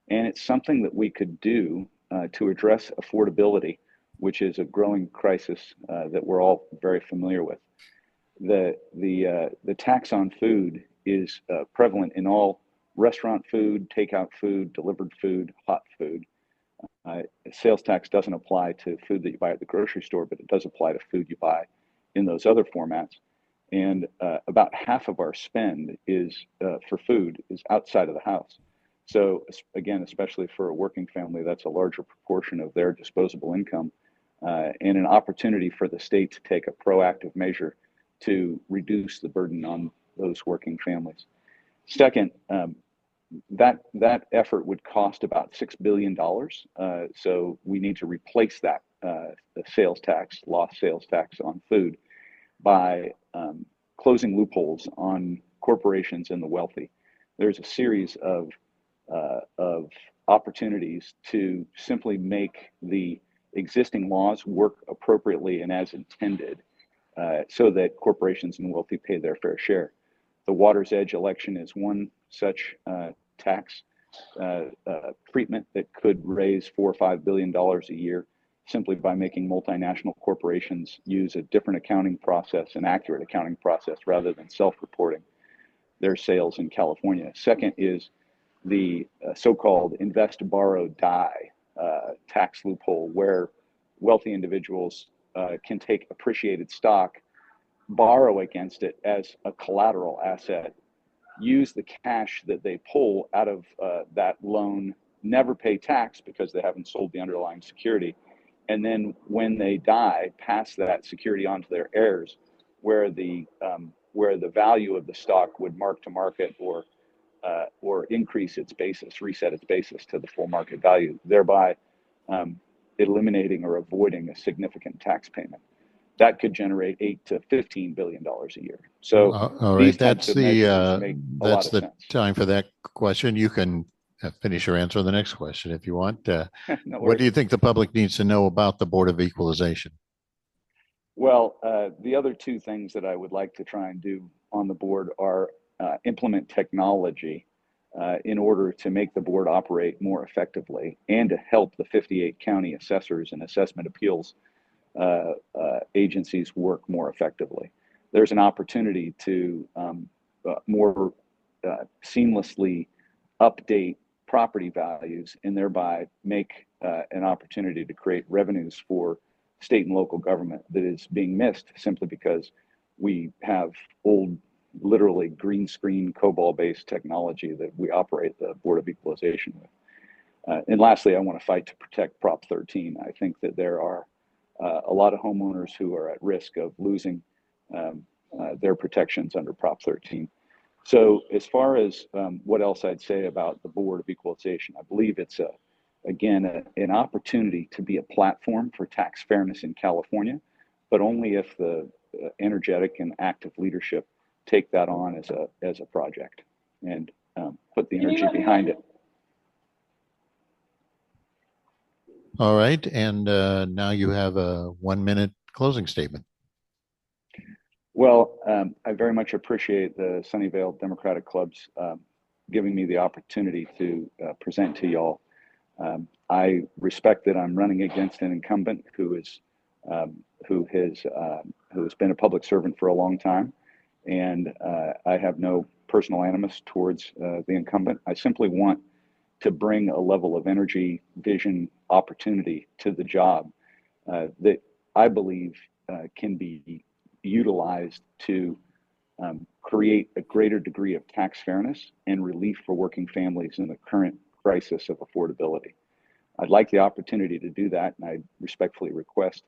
And it's something that we could do to address affordability, which is a growing crisis that we're all very familiar with. The tax on food is prevalent in all restaurant food, takeout food, delivered food, hot food. Sales tax doesn't apply to food that you buy at the grocery store, but it does apply to food you buy in those other formats. And about half of our spend is for food is outside of the house. So again, especially for a working family, that's a larger proportion of their disposable income, and an opportunity for the state to take a proactive measure to reduce the burden on those working families. Second, that effort would cost about $6 billion. So we need to replace that the lost sales tax on food by closing loopholes on corporations and the wealthy. There's a series of opportunities to simply make the existing laws work appropriately and as intended, so that corporations and wealthy pay their fair share. The Water's Edge election is one such tax treatment that could raise $4 or $5 billion a year simply by making multinational corporations use a different accounting process, an accurate accounting process, rather than self-reporting their sales in California. Second is the so-called invest, borrow, die tax loophole, where wealthy individuals can take appreciated stock, borrow against it as a collateral asset, use the cash that they pull out of that loan, never pay tax because they haven't sold the underlying security, and then when they die, pass that security on to their heirs, where the value of the stock would mark to market or increase its basis, reset its basis to the full market value, thereby eliminating or avoiding a significant tax payment. That could generate $8 to $15 billion a year. So all right, that's the time for that question. You can finish your answer on the next question if you want. No what do you think the public needs to know about the Board of Equalization? Well, the other 2 things that I would like to try and do on the board are implement technology in order to make the board operate more effectively and to help the 58 county assessors and assessment appeals agencies work more effectively. There's an opportunity to more seamlessly update property values and thereby make an opportunity to create revenues for state and local government that is being missed simply because we have old, literally green screen COBOL-based technology that we operate the Board of Equalization with. And lastly, I want to fight to protect Prop 13. I think that there are a lot of homeowners who are at risk of losing their protections under Prop 13. So as far as what else I'd say about the Board of Equalization, I believe it's an opportunity to be a platform for tax fairness in California, but only if the energetic and active leadership take that on as a project and put the energy behind it. All right, and now you have a 1-minute closing statement. Well, I very much appreciate the Sunnyvale Democratic Club's giving me the opportunity to present to y'all. I respect that I'm running against an incumbent who has been a public servant for a long time, and I have no personal animus towards the incumbent. I simply want to bring a level of energy, vision, opportunity to the job that I believe can be utilized to create a greater degree of tax fairness and relief for working families in the current crisis of affordability. I'd like the opportunity to do that, and I respectfully request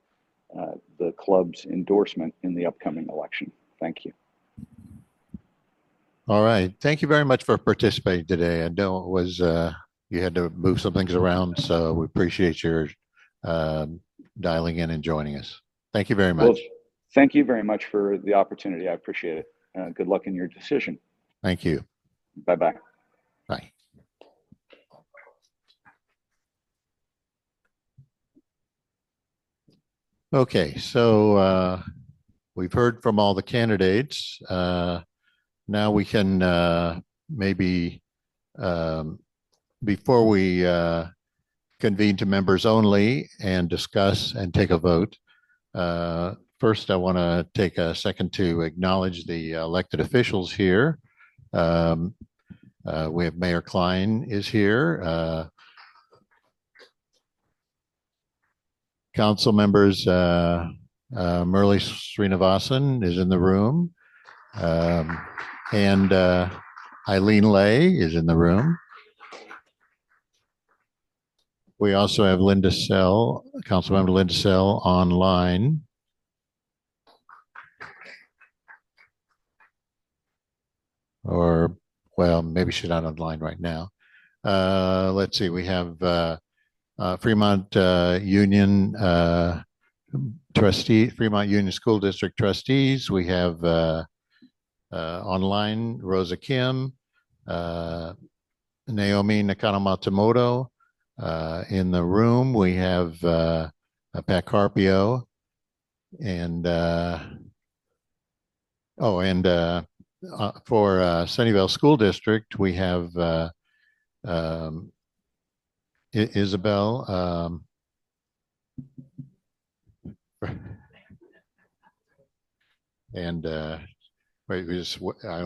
the club's endorsement in the upcoming election. Thank you. All right. Thank you very much for participating today. I know it was, you had to move some things around, so we appreciate your dialing in and joining us. Thank you very much. Well, thank you very much for the opportunity. I appreciate it. Good luck in your decision. Thank you. Bye-bye. Bye. Okay, so we've heard from all the candidates. Now we can maybe, before we convene to members only and discuss and take a vote, first I want to take a second to acknowledge the elected officials here. We have Mayor Klein is here. Council members, Murli Srinivasan is in the room. And Eileen Lay is in the room. We also have Linda Sell, Councilmember Linda Sell online. Or, well, maybe she's not online right now. Let's see, we have Fremont Union trustee, Fremont Union School District trustees. We have online Rosa Kim, Naomi Nakano Matsumoto. In the room, we have Pat Carpio and for Sunnyvale School District, we have Isabel. And wait, I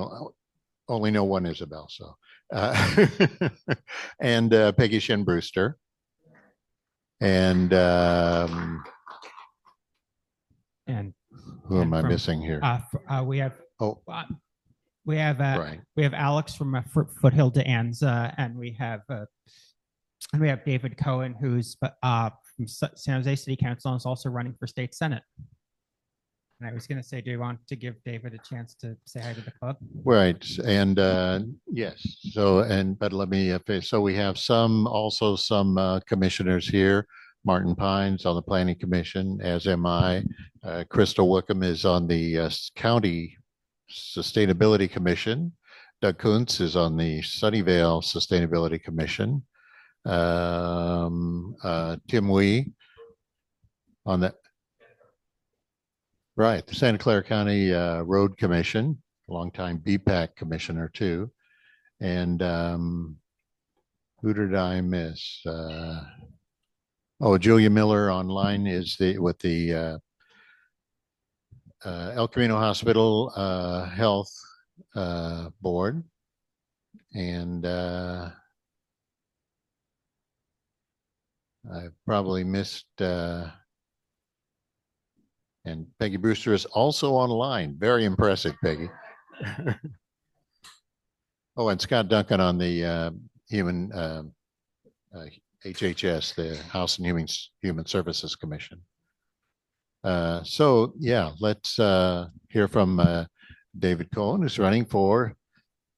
only know one Isabel, so and Peggy Shin Brewster, and who am I missing here? We have right. we have Alex from Foothill de Anza, and we have David Cohen, who's from San Jose City Council and is also running for state senate. And I was going to say, do you want to give David a chance to say hi to the club? Right, and yes. So but let me. So we have some commissioners here. Martin Pines on the Planning Commission, as am I. Crystal Wickham is on the County Sustainability Commission. Doug Kuntz is on the Sunnyvale Sustainability Commission. Tim Wee on the right, the Santa Clara County Road Commission, longtime BPAC commissioner too. And who did I miss? Julia Miller online is with the El Camino Hospital Health Board. And I've probably missed, and Peggy Brewster is also online. Very impressive, Peggy. And Scott Duncan on the human HHS, the House and Human Services Commission. So yeah, let's hear from David Cohen, who's running for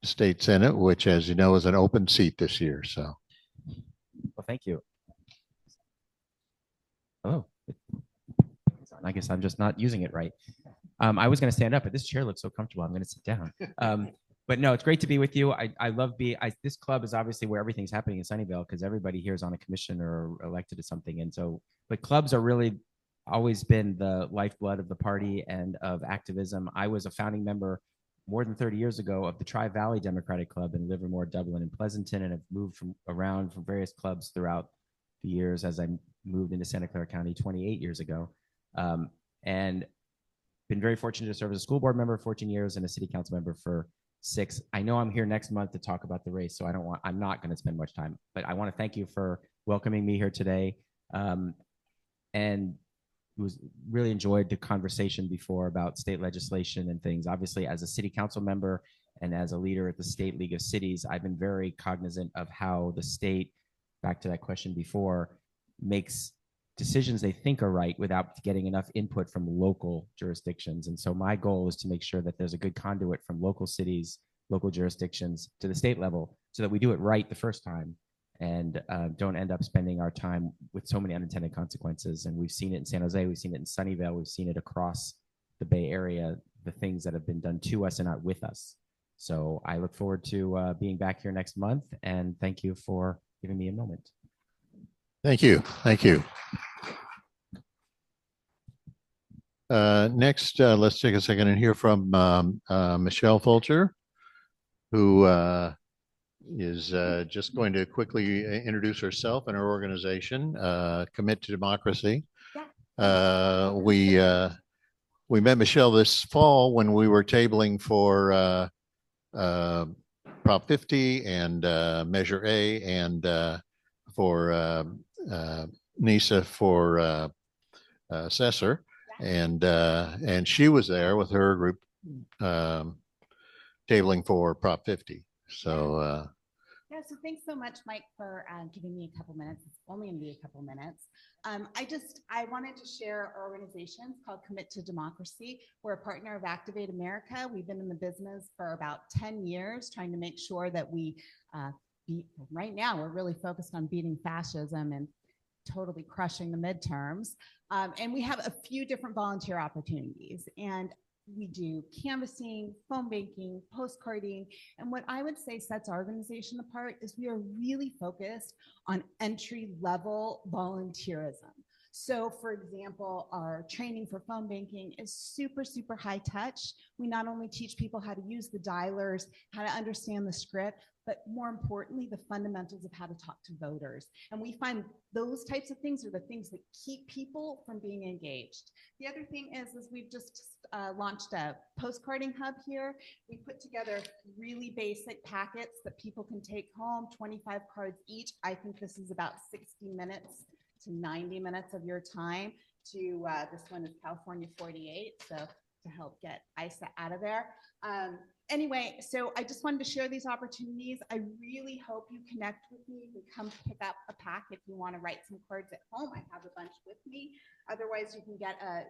State Senate, which, as you know, is an open seat this year. So, well, thank you. Oh, I guess I'm just not using it right. I was going to stand up, but this chair looks so comfortable. I'm going to sit down. But no, it's great to be with you. I love this club is obviously where everything's happening in Sunnyvale because everybody here is on a commission or elected to something. And so, but clubs are really always been the lifeblood of the party and of activism. I was a founding member more than 30 years ago of the Tri-Valley Democratic Club in Livermore, Dublin, and Pleasanton, and have moved around from various clubs throughout the years as I moved into Santa Clara County 28 years ago. And been very fortunate to serve as a school board member for 14 years and a city council member for 6. I know I'm here next month to talk about the race, so I'm not going to spend much time, but I want to thank you for welcoming me here today. And it was really enjoyed the conversation before about state legislation and things. Obviously, as a city council member and as a leader at the State League of Cities, I've been very cognizant of how the state, back to that question before, makes decisions they think are right without getting enough input from local jurisdictions. And so my goal is to make sure that there's a good conduit from local cities, local jurisdictions to the state level so that we do it right the first time and don't end up spending our time with so many unintended consequences. And we've seen it in San Jose, we've seen it in Sunnyvale, we've seen it across the Bay Area, the things that have been done to us and not with us. So I look forward to being back here next month, and thank you for giving me a moment. Thank you. Thank you. Next, let's take a second and hear from Michelle Fulcher, who is just going to quickly introduce herself and her organization, Commit to Democracy. We met Michelle this fall when we were tabling for Prop 50 and Measure A and for NISA for assessor. And she was there with her group tabling for Prop 50. So yeah, so thanks so much, Mike, for giving me a couple minutes. It's only going to be a couple minutes. I wanted to share our organization. It's called Commit to Democracy. We're a partner of Activate America. We've been in the business for about 10 years, trying to make sure that we right now, we're really focused on beating fascism and totally crushing the midterms. And we have a few different volunteer opportunities. And we do canvassing, phone banking, postcarding. And what I would say sets our organization apart is we are really focused on entry-level volunteerism. So for example, our training for phone banking is super, super high touch. We not only teach people how to use the dialers, how to understand the script, but more importantly, the fundamentals of how to talk to voters. And we find those types of things are the things that keep people from being engaged. The other thing is we've just launched a postcarding hub here. We put together really basic packets that people can take home, 25 cards each. I think this is about 60 minutes to 90 minutes of your time to, this one is California 48, so to help get ISA out of there. Anyway, so I just wanted to share these opportunities. I really hope you connect with me. You can come pick up a pack if you want to write some cards at home. I have a bunch with me. Otherwise, you can get a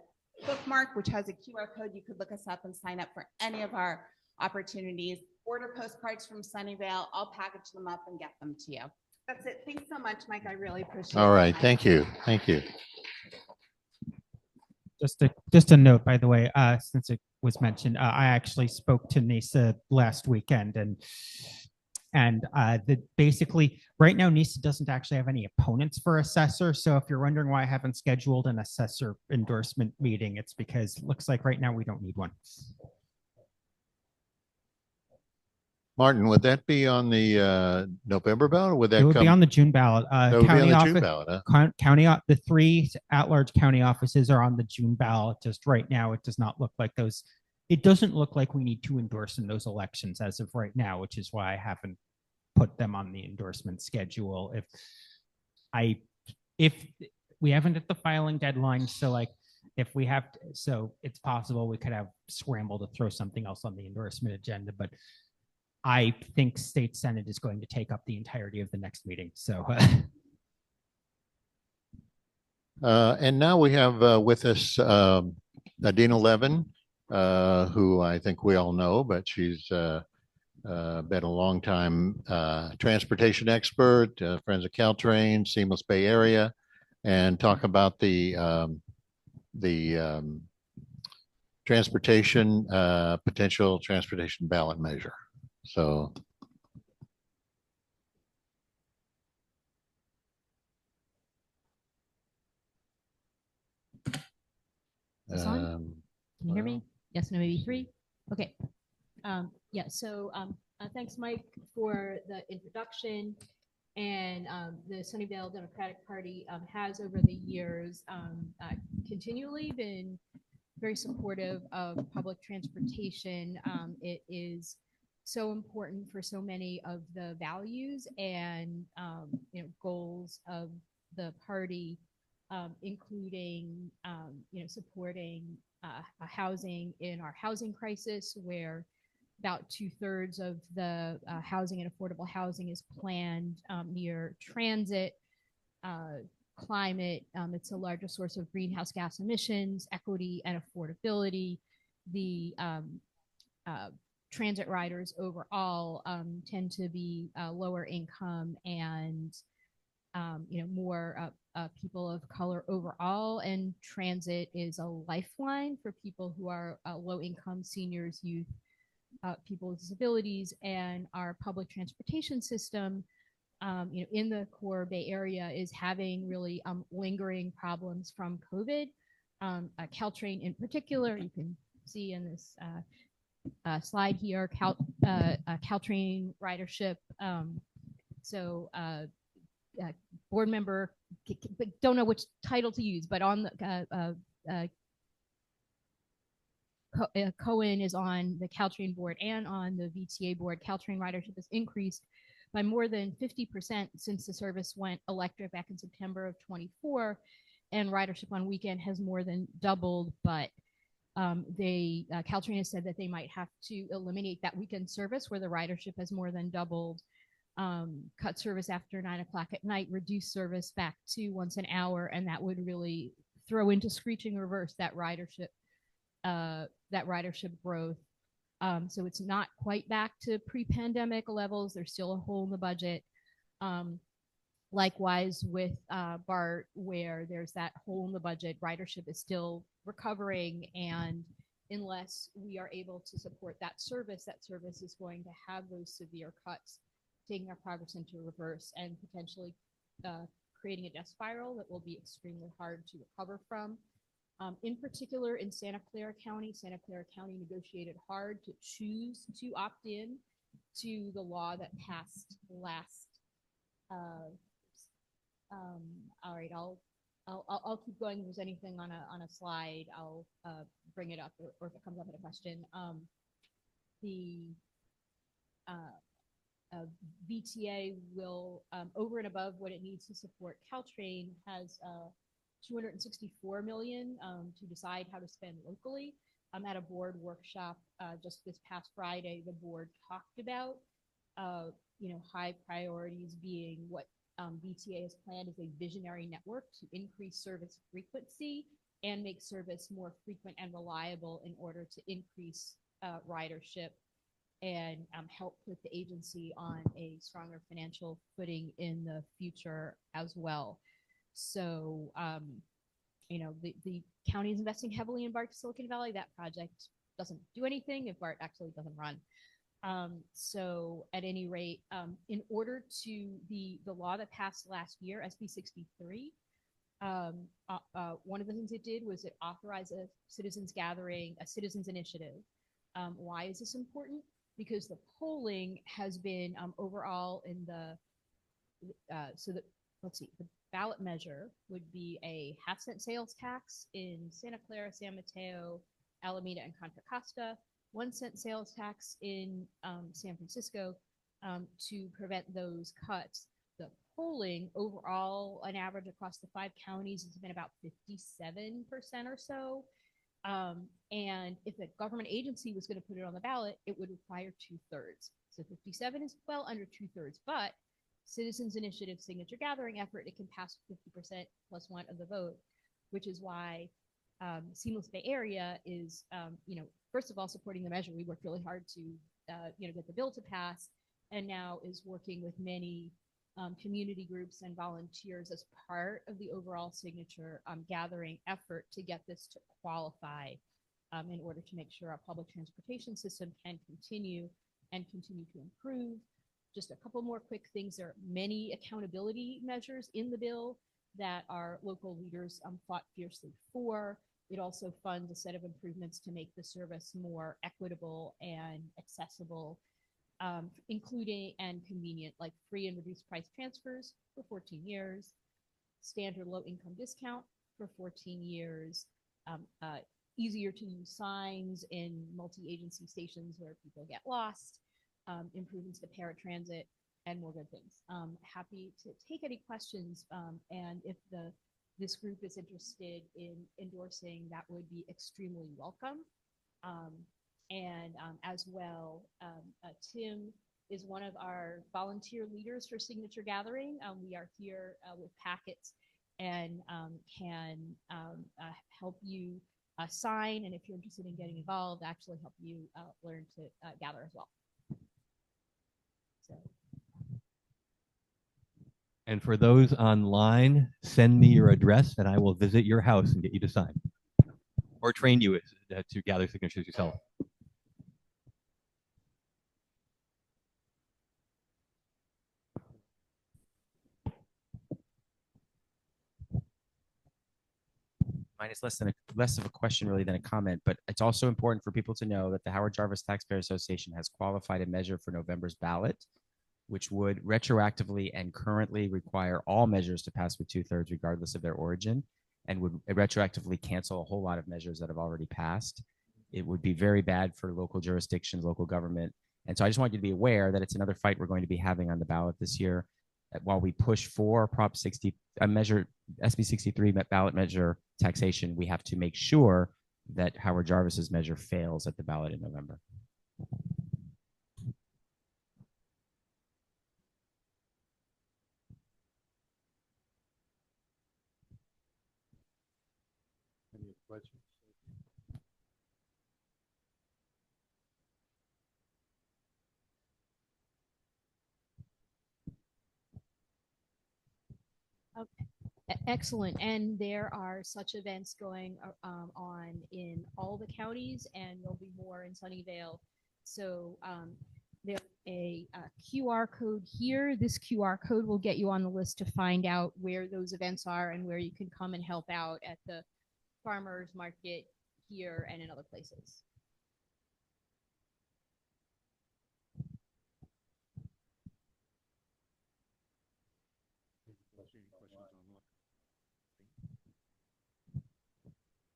bookmark, which has a QR code. You could look us up and sign up for any of our opportunities. Order postcards from Sunnyvale. I'll package them up and get them to you. That's it. Thanks so much, Mike. I really appreciate it. all right. Thank you. Thank you. Just a note, by the way, since it was mentioned, I actually spoke to NISA last weekend, and basically right now NISA doesn't actually have any opponents for assessor. So if you're wondering why I haven't scheduled an assessor endorsement meeting, it's because it looks like right now we don't need one. Martin, would that be on the November ballot, or would that It would come? be on the June ballot. County office, June ballot, huh? The 3 at-large county offices are on the June ballot. Just right now, it does not look like those. It doesn't look like we need to endorse in those elections as of right now, which is why I haven't put them on the endorsement schedule. If we haven't hit the filing deadline, so like if we have, so it's possible we could have scrambled to throw something else on the endorsement agenda, but I think State Senate is going to take up the entirety of the next meeting. So, and now we have with us Adina Levin, who I think we all know, but she's been a long time transportation expert, friends of Caltrain, Seamless Bay Area, and talk about the transportation, potential transportation ballot measure. So. Can you hear me? Yes, no, maybe 3. Okay. Yeah, so thanks, Mike, for the introduction. And the Sunnyvale Democratic Party has over the years continually been very supportive of public transportation. It is so important for so many of the values and goals of the party, including supporting housing in our housing crisis, where about 2/3 of the housing and affordable housing is planned near transit, climate. It's the largest source of greenhouse gas emissions, equity, and affordability. The transit riders overall tend to be lower income and more people of color overall, and transit is a lifeline for people who are low income, seniors, youth, people with disabilities, and our public transportation system in the core Bay Area is having really lingering problems from COVID. Caltrain in particular, you can see in this slide here, Caltrain ridership. Board member, don't know which title to use, but on the Cohen is on the Caltrain board and on the VTA board. Caltrain ridership has increased by more than 50% since the service went electric back in September of 24, and ridership on weekend has more than doubled. But Caltrain has said that they might have to eliminate that weekend service where the ridership has more than doubled, cut service after 9 o'clock at night, reduce service back to once an hour, and that would really throw into screeching reverse that ridership growth. So it's not quite back to pre-pandemic levels. There's still a hole in the budget. Likewise with BART, where there's that hole in the budget, ridership is still recovering, and unless we are able to support that service is going to have those severe cuts, taking our progress into reverse and potentially creating a death spiral that will be extremely hard to recover from. In particular, in Santa Clara County negotiated hard to choose to opt in to the law that passed last. All right, I'll keep going. If there's anything on a slide, I'll bring it up, or if it comes up in a question. The VTA will, over and above what it needs to support Caltrain, has $264 million to decide how to spend locally. At a board workshop just this past Friday, the board talked about high priorities being what VTA has planned as a visionary network to increase service frequency and make service more frequent and reliable in order to increase ridership and help put the agency on a stronger financial footing in the future as well. So, the county is investing heavily in BART to Silicon Valley. That project doesn't do anything if BART actually doesn't run. So at any rate, in order to the law that passed last year, SB 63, one of the things it did was it authorized a citizens gathering, a citizens initiative. Why is this important? Because the polling has been overall in the, let's see, the ballot measure would be a 0.5-cent sales tax in Santa Clara, San Mateo, Alameda, and Contra Costa, 1-cent sales tax in San Francisco to prevent those cuts. The polling overall, on average across the 5 counties, has been about 57% or so. And if a government agency was going to put it on the ballot, it would require 2/3. So 57 is well under 2/3, but citizens initiative signature gathering effort, it can pass 50% plus 1 of the vote, which is why Seamless Bay Area is, first of all, supporting the measure. We worked really hard to, get the bill to pass, and now is working with many community groups and volunteers as part of the overall signature gathering effort to get this to qualify in order to make sure our public transportation system can continue to improve. Just a couple more quick things. There are many accountability measures in the bill that our local leaders fought fiercely for. It also funds a set of improvements to make the service more equitable and accessible, including and convenient, like free and reduced price transfers for 14 years, standard low income discount for 14 years, easier to use signs in multi-agency stations where people get lost, improvements to paratransit, and more good things. Happy to take any questions, and if this group is interested in endorsing, that would be extremely welcome. As well, Tim is one of our volunteer leaders for signature gathering. We are here with packets and can help you sign, and if you're interested in getting involved, actually help you learn to gather as well. So. And for those online, send me your address and I will visit your house and get you to sign or train you to gather signatures yourself. Mine is less of a question really than a comment, but it's also important for people to know that the Howard Jarvis Taxpayer Association has qualified a measure for November's ballot, which would retroactively and currently require all measures to pass with 2/3 regardless of their origin, and would retroactively cancel a whole lot of measures that have already passed. It would be very bad for local jurisdictions, local government. And so I just want you to be aware that it's another fight we're going to be having on the ballot this year. While we push for Prop 60, a measure, SB 63 ballot measure taxation, we have to make sure that Howard Jarvis's measure fails at the ballot in November. Any questions? Excellent. And there are such events going on in all the counties, and there'll be more in Sunnyvale. So there's a QR code here. This QR code will get you on the list to find out where those events are and where you can come and help out at the farmers market here and in other places.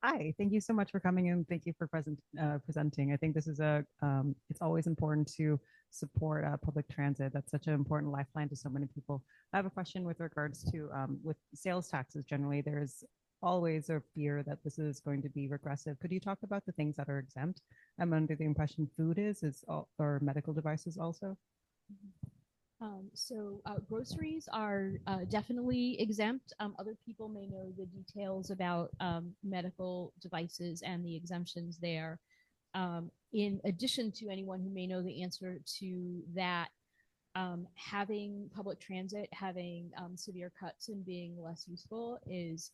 Hi, thank you so much for coming in. Thank you for presenting. I think this is it's always important to support public transit. That's such an important lifeline to so many people. I have a question with regards to with sales taxes generally, there's always a fear that this is going to be regressive. Could you talk about the things that are exempt? I'm under the impression food is or medical devices also. Groceries are definitely exempt. Other people may know the details about medical devices and the exemptions there. In addition to anyone who may know the answer to that, having public transit, having severe cuts and being less useful is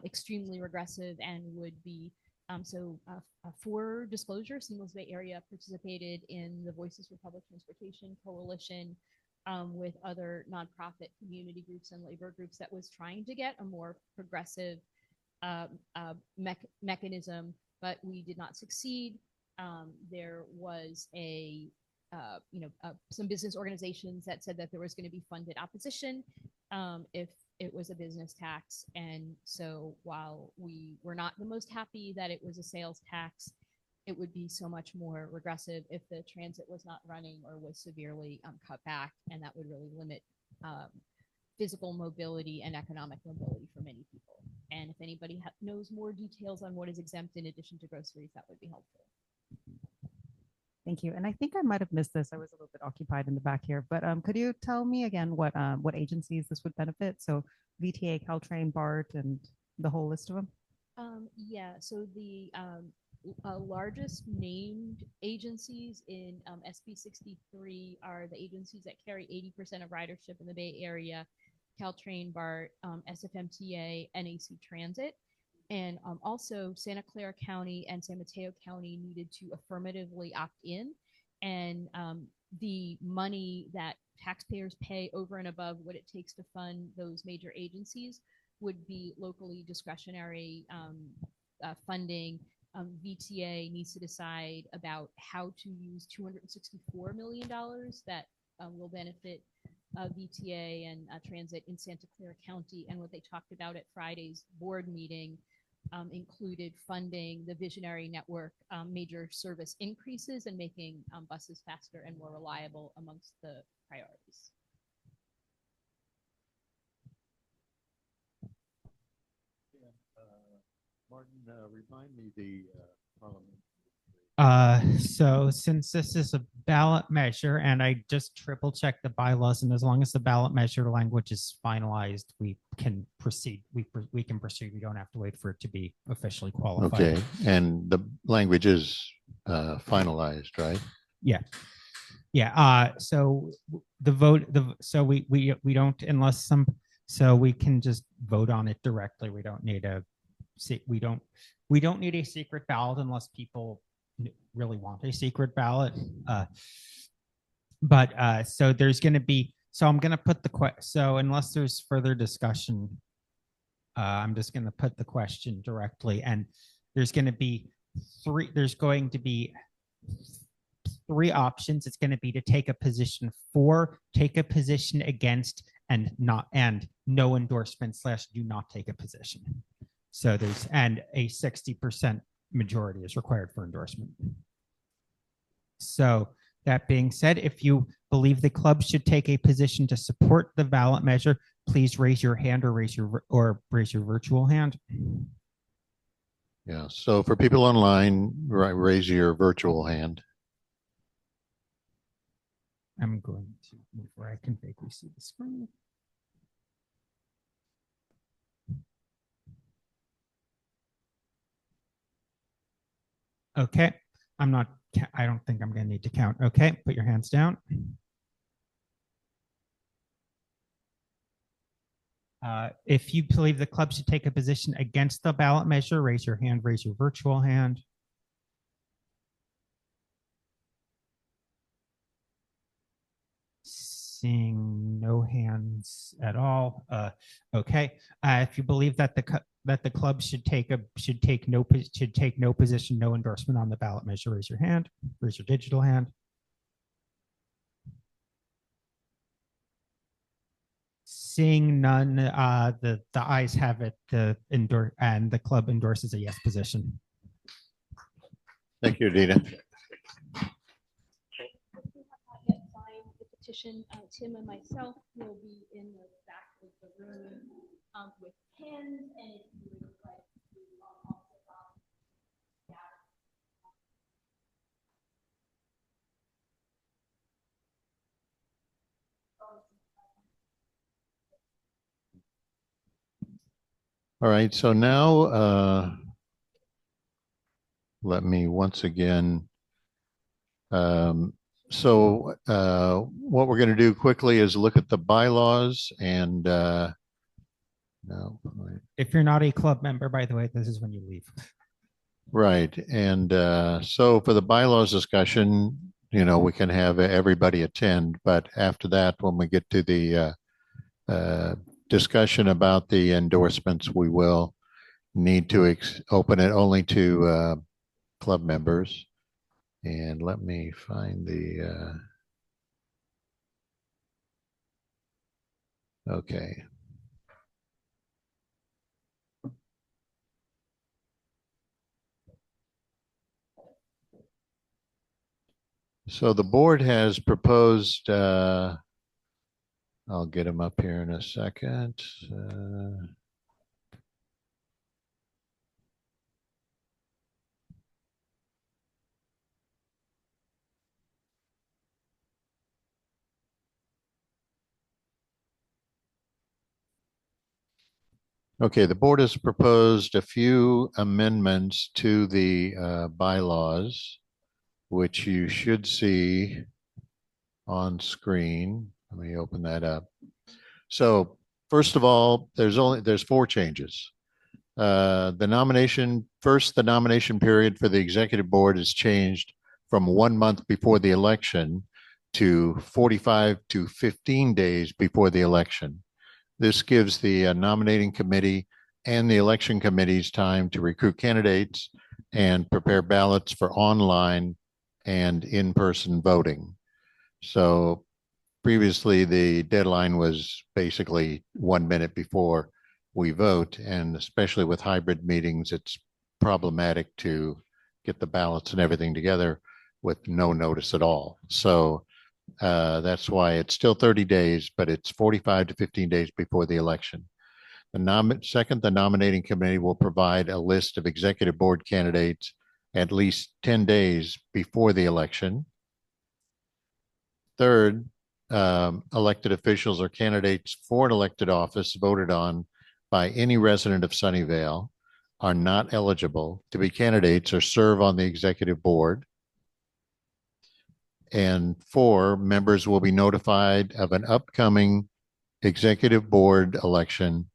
extremely regressive and would be for disclosure, Singles Bay Area participated in the Voices for Public Transportation Coalition with other nonprofit community groups and labor groups that was trying to get a more progressive mechanism, but we did not succeed. There was some business organizations that said that there was going to be funded opposition if it was a business tax. And so while we were not the most happy that it was a sales tax, it would be so much more regressive if the transit was not running or was severely cut back, and that would really limit physical mobility and economic mobility for many people. And if anybody knows more details on what is exempt in addition to groceries, that would be helpful. Thank you. And I think I might have missed this. I was a little bit occupied in the back here, but could you tell me again what agencies this would benefit? So VTA, Caltrain, BART, and the whole list of them? Yeah, so the largest named agencies in SB 63 are the agencies that carry 80% of ridership in the Bay Area: Caltrain, BART, SFMTA, NAC Transit. And also Santa Clara County and San Mateo County needed to affirmatively opt in. And the money that taxpayers pay over and above what it takes to fund those major agencies would be locally discretionary funding. VTA needs to decide about how to use $264 million that will benefit VTA and transit in Santa Clara County. And what they talked about at Friday's board meeting included funding the visionary network major service increases and making buses faster and more reliable amongst the priorities. Martin, remind me the parliament. So since this is a ballot measure and I just triple checked the bylaws, and as long as the ballot measure language is finalized, we can proceed. We can proceed. We don't have to wait for it to be officially qualified. Okay, and the language is finalized, right? Yeah. Yeah. So the vote, so we don't, unless some, so we can just vote on it directly. We don't need a, we don't need a secret ballot unless people really want a secret ballot. But so there's going to be, so I'm going to put the so unless there's further discussion, I'm just going to put the question directly, and there's going to be three options. It's going to be to take a position for, take a position against, and no endorsement / do not take a position. So there's, and a 60% majority is required for endorsement. So that being said, if you believe the club should take a position to support the ballot measure, please raise your hand or raise your virtual hand. Yeah, so for people online, raise your virtual hand. I'm going to move where I can vaguely see the screen. Okay, I don't think I'm going to need to count. Okay, put your hands down. If you believe the club should take a position against the ballot measure, raise your hand, raise your virtual hand. Seeing no hands at all. Okay, if you believe that the club should take no position, no endorsement on the ballot measure, raise your hand, raise your digital hand. Seeing none, the ayes have it. And the club endorses a yes position. Thank you, Dina. Petition, Tim and myself will be in the back of the room with pens, and if you would like to also All right, so now let me once again so what we're going to do quickly is look at the bylaws and no. If you're not a club member, by the way, this is when you leave. Right. And so for the bylaws discussion, we can have everybody attend, but after that, when we get to the discussion about the endorsements, we will need to open it only to club members. And let me find the, okay. So the board has proposed, I'll get them up here in a second. Okay, the board has proposed a few amendments to the bylaws, which you should see on screen. Let me open that up. So first of all, there's 4 changes. The nomination period for the executive board is changed from 1 month before the election to 45 to 15 days before the election. This gives the nominating committee and the election committees time to recruit candidates and prepare ballots for online and in-person voting. So previously the deadline was basically 1 minute before we vote. And especially with hybrid meetings, it's problematic to get the ballots and everything together with no notice at all. So that's why it's still 30 days, but it's 45 to 15 days before the election. Second, the nominating committee will provide a list of executive board candidates at least 10 days before the election. Third, elected officials or candidates for an elected office voted on by any resident of Sunnyvale are not eligible to be candidates or serve on the executive board. And 4, members will be notified of an upcoming executive board election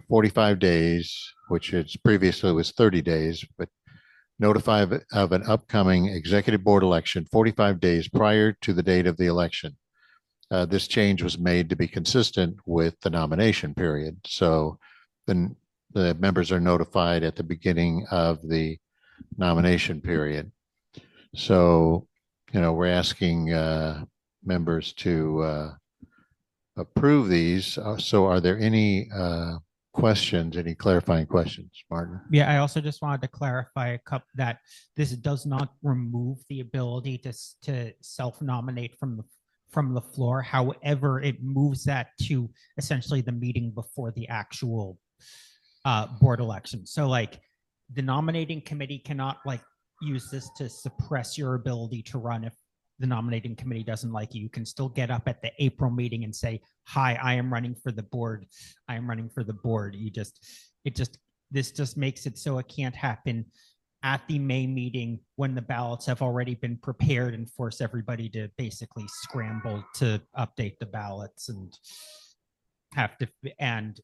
45 days, which is previously was 30 days, but notify of an upcoming executive board election 45 days prior to the date of the election. This change was made to be consistent with the nomination period. So then the members are notified at the beginning of the nomination period. So, we're asking members to approve these. So are there any questions, any clarifying questions, Martin? Yeah, I also just wanted to clarify a couple that this does not remove the ability to self-nominate from the floor. However, it moves that to essentially the meeting before the actual board election. So like the nominating committee cannot like use this to suppress your ability to run if the nominating committee doesn't like you. You can still get up at the April meeting and say, hi, I am running for the board. I am running for the board. This just makes it so it can't happen at the May meeting when the ballots have already been prepared and force everybody to basically scramble to update the ballots and have to, and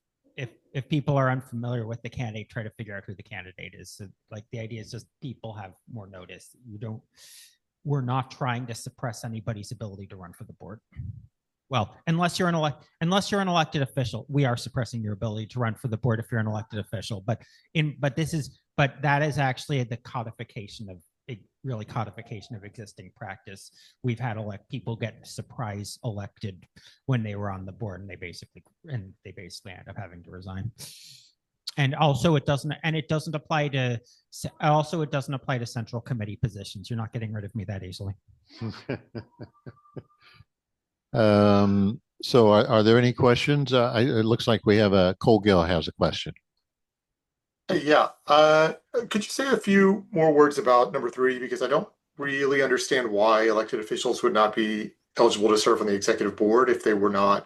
if people are unfamiliar with the candidate, try to figure out who the candidate is. So like the idea is just people have more notice. We're not trying to suppress anybody's ability to run for the board. Well, unless you're an elected official, we are suppressing your ability to run for the board if you're an elected official. But that is actually the codification of existing practice. We've had people get surprise elected when they were on the board, and they basically end up having to resign. And also it doesn't apply to central committee positions. You're not getting rid of me that easily. So are there any questions? It looks like we have Cole Gill has a question. Yeah. Could you say a few more words about number 3? Because I don't really understand why elected officials would not be eligible to serve on the executive board if they were not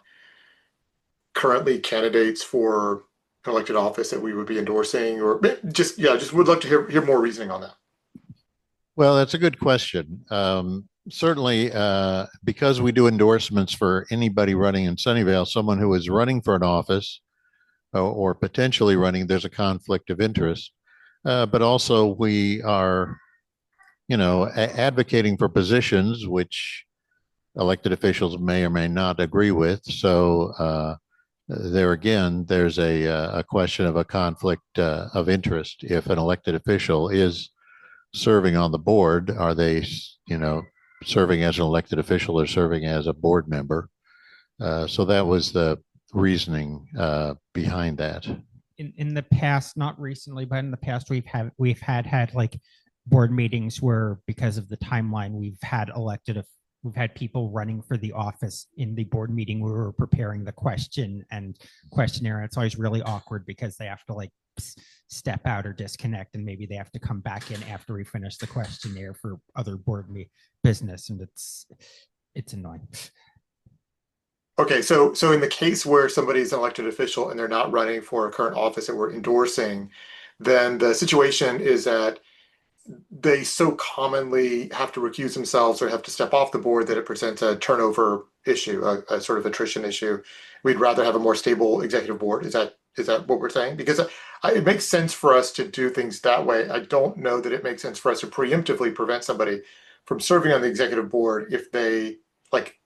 currently candidates for an elected office that we would be endorsing, or just would love to hear more reasoning on that. Well, that's a good question. Certainly, because we do endorsements for anybody running in Sunnyvale, someone who is running for an office or potentially running, there's a conflict of interest. But also we are, advocating for positions which elected officials may or may not agree with. So there again, there's a question of a conflict of interest. If an elected official is serving on the board, are they, serving as an elected official or serving as a board member? So that was the reasoning behind that. In the past, not recently, but in the past, we've had like board meetings where, because of the timeline, we've had people running for the office in the board meeting where we were preparing the question and questionnaire. It's always really awkward because they have to like step out or disconnect, and maybe they have to come back in after we finish the questionnaire for other board business, and it's annoying. Okay, so in the case where somebody's an elected official and they're not running for a current office that we're endorsing, then the situation is that they so commonly have to recuse themselves or have to step off the board that it presents a turnover issue, a sort of attrition issue. We'd rather have a more stable executive board. Is that what we're saying? Because it makes sense for us to do things that way. I don't know that it makes sense for us to preemptively prevent somebody from serving on the executive board if they like.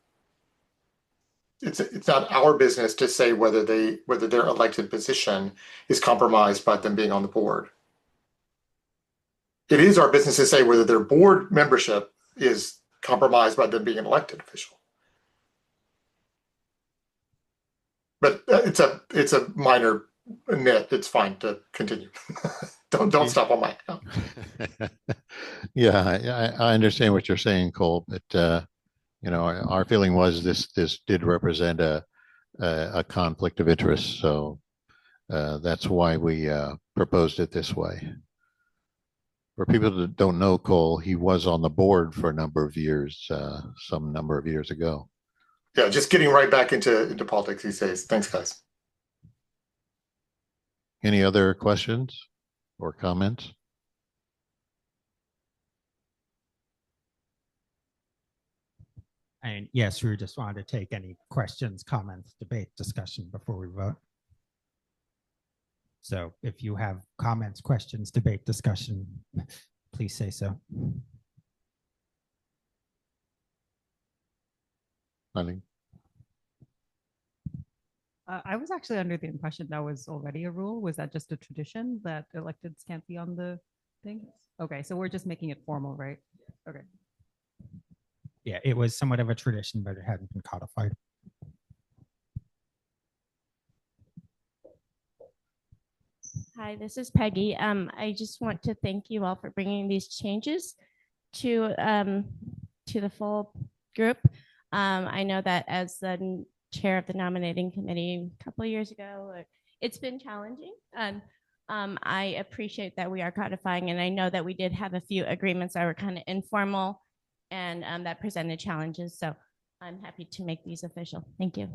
It's not our business to say whether their elected position is compromised by them being on the board. It is our business to say whether their board membership is compromised by them being an elected official. But it's a minor nit, it's fine to continue. Don't stop on my account. Yeah, I understand what you're saying, Cole, but you know, our feeling was this did represent a conflict of interest, so that's why we proposed it this way. For people that don't know Cole, he was on the board for a number of years, some number of years ago. Yeah, just getting right back into politics these days. Thanks, guys. Any other questions or comments? And yes, we just wanted to take any questions, comments, debate, discussion before we vote. So if you have comments, questions, debate, discussion, please say so. Nothing. I was actually under the impression that was already a rule. Was that just a tradition that electeds can't be on the thing? Okay, so we're just making it formal, right? Okay. Yeah, it was somewhat of a tradition, but it hadn't been codified. Hi, this is Peggy. I just want to thank you all for bringing these changes to the full group. I know that as the chair of the nominating committee a couple of years ago, it's been challenging, and I appreciate that we are codifying, and I know that we did have a few agreements that were kind of informal and that presented challenges. So I'm happy to make these official. Thank you.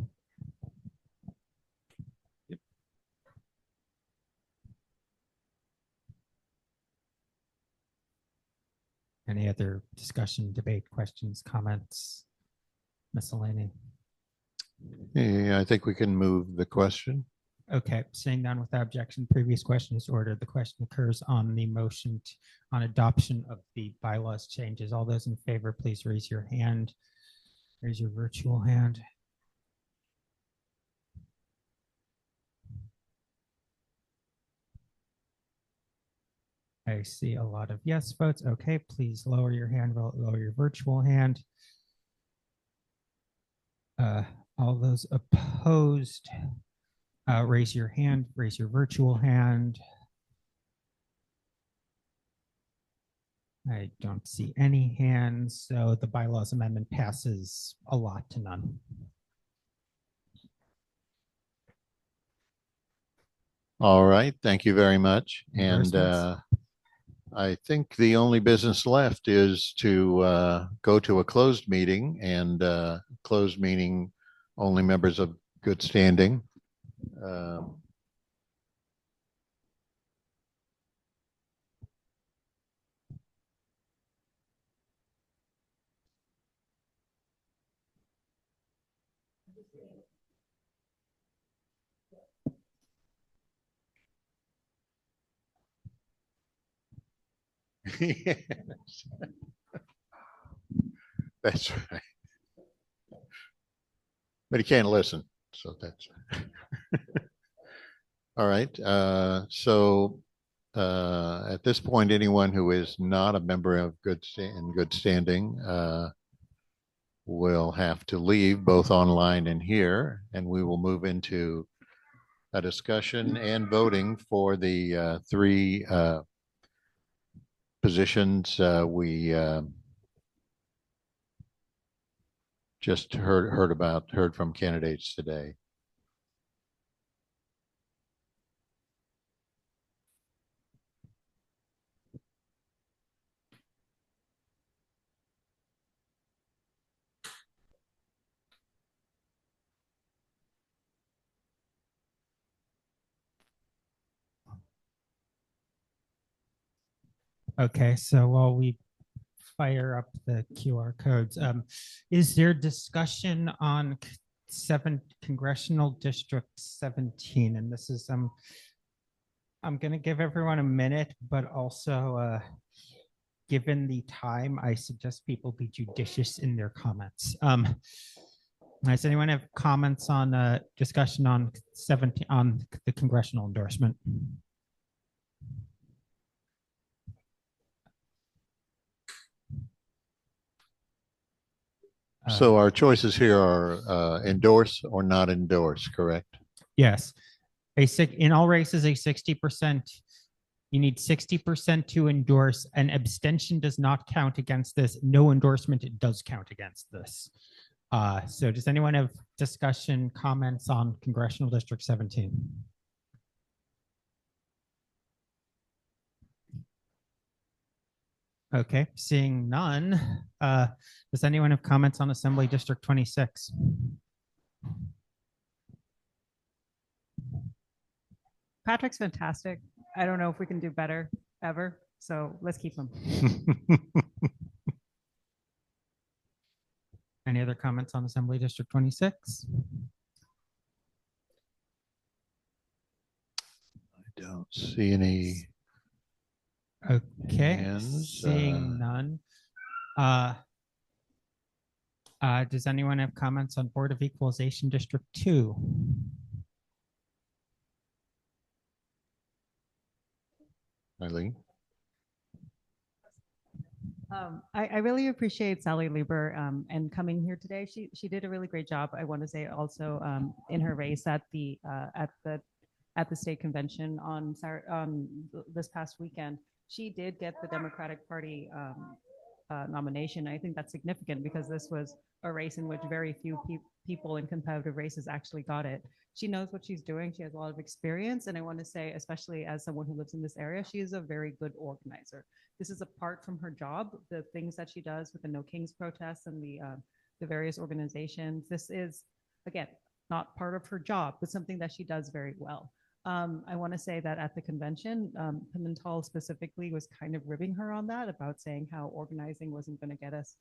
Any other discussion, debate, questions, comments, miscellany? Yeah, I think we can move the question. Okay, seeing none without objection, previous question is ordered. The question occurs on the motion on adoption of the bylaws changes. All those in favor, please raise your hand. Raise your virtual hand. I see a lot of yes votes. Okay, please lower your hand, lower your virtual hand. All those opposed, raise your hand, raise your virtual hand. I don't see any hands, so the bylaws amendment passes a lot to none. All right, thank you very much. And I think the only business left is to go to a closed meeting, and closed meeting only members of good standing. Yes. That's right. But he can't listen, so that's all right. So at this point, anyone who is not a member of good standing will have to leave, both online and here, and we will move into a discussion and voting for the three positions we just heard from candidates today. Okay, so while we fire up the QR codes, is there discussion on Congressional District 17? And this is, I'm going to give everyone a minute, but also given the time, I suggest people be judicious in their comments. Does anyone have comments on discussion on 17 on the congressional endorsement? So our choices here are endorse or not endorse, correct? Yes. in all races, a 60%, you need 60% to endorse. An abstention does not count against this. No endorsement, it does count against this. So does anyone have discussion, comments on Congressional District 17? Okay, seeing none. Does anyone have comments on Assembly District 26? Patrick's fantastic. I don't know if we can do better ever, so let's keep him. Any other comments on Assembly District 26? I don't see any. Okay, hands. seeing none. Does anyone have comments on Board of Equalization District 2? Eileen? I really appreciate Sally Lieber and coming here today. She did a really great job. I want to say also in her race at the state convention on this past weekend. She did get the Democratic Party nomination. I think that's significant because this was a race in which very few people in competitive races actually got it. She knows what she's doing. She has a lot of experience. And I want to say, especially as someone who lives in this area, she is a very good organizer. This is apart from her job, the things that she does with the No Kings protests and the various organizations. This is, again, not part of her job, but something that she does very well. I want to say that at the convention, Pimentel specifically was kind of ribbing her on that about saying how organizing wasn't going to get us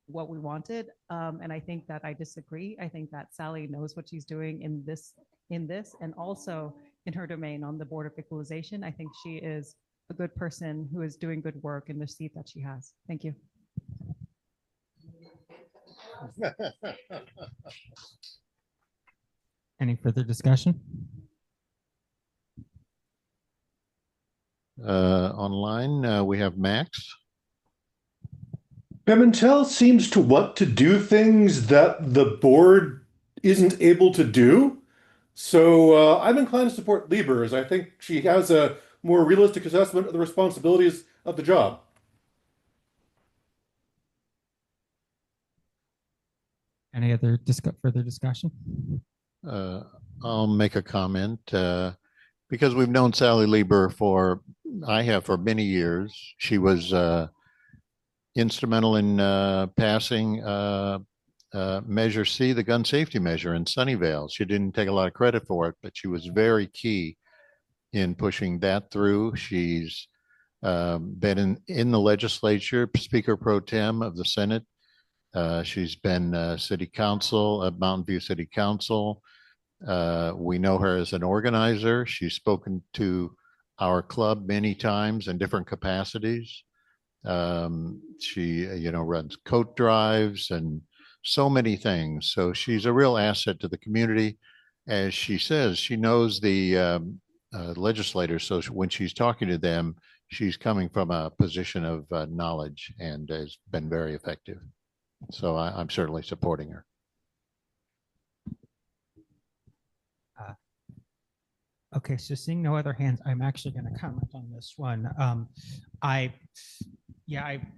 what we wanted. And I think that I disagree. I think that Sally knows what she's doing in this and also in her domain on the Board of Equalization. I think she is a good person who is doing good work in the seat that she has. Thank you. Any further discussion? Online, we have Max. Pimentel seems to want to do things that the board isn't able to do. So I'm inclined to support Lieber, as I think she has a more realistic assessment of the responsibilities of the job. Any other further discussion? I'll make a comment. Because we've known Sally Lieber for many years. She was instrumental in passing Measure C, the gun safety measure in Sunnyvale. She didn't take a lot of credit for it, but she was very key in pushing that through. She's been in the legislature, Speaker Pro Tem of the Senate. She's been City Council at Mountain View City Council. We know her as an organizer. She's spoken to our club many times in different capacities. She, runs coat drives and so many things. So she's a real asset to the community. As she says, she knows the legislators. So when she's talking to them, she's coming from a position of knowledge and has been very effective. So I'm certainly supporting her. Okay, so seeing no other hands, I'm actually going to comment on this one. I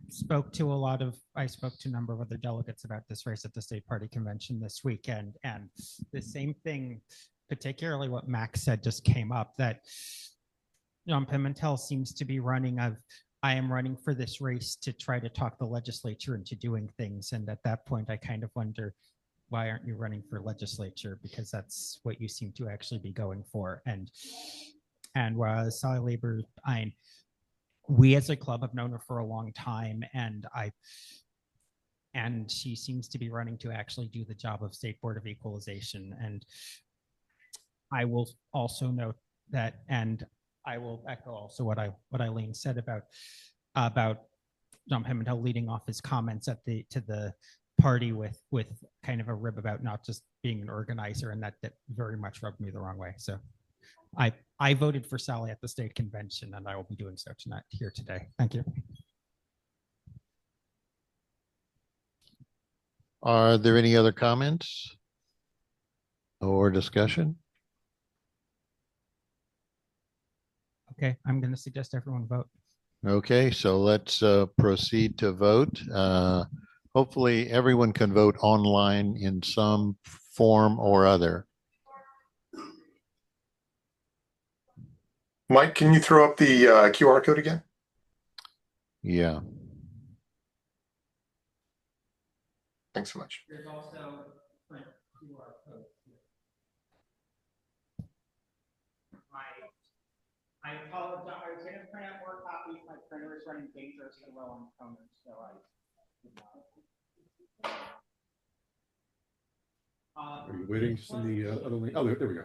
spoke to a number of other delegates about this race at the state party convention this weekend, and the same thing, particularly what Max said, just came up, that John Pimentel seems to be I am running for this race to try to talk the legislature into doing things. And at that point, I kind of wonder, why aren't you running for legislature? Because that's what you seem to actually be going for. And whereas Sally Lieber, we as a club have known her for a long time, and she seems to be running to actually do the job of State Board of Equalization. And I will also note that, and I will echo also what Eileen said about John Pimentel leading off his comments to the party with kind of a rib about not just being an organizer, and that very much rubbed me the wrong way. So I voted for Sally at the state convention, and I will be doing so tonight here today. Thank you. Are there any other comments or discussion? Okay, I'm going to suggest everyone vote. Okay, so let's proceed to vote. Hopefully everyone can vote online in some form or other. Mike, can you throw up the QR code again? Yeah. Thanks so much. There's also print QR code. I apologize. I was going to print out more copies. My printer is running dangerously low on toner, so I did not. Are you waiting to see the other link? Oh, there we go.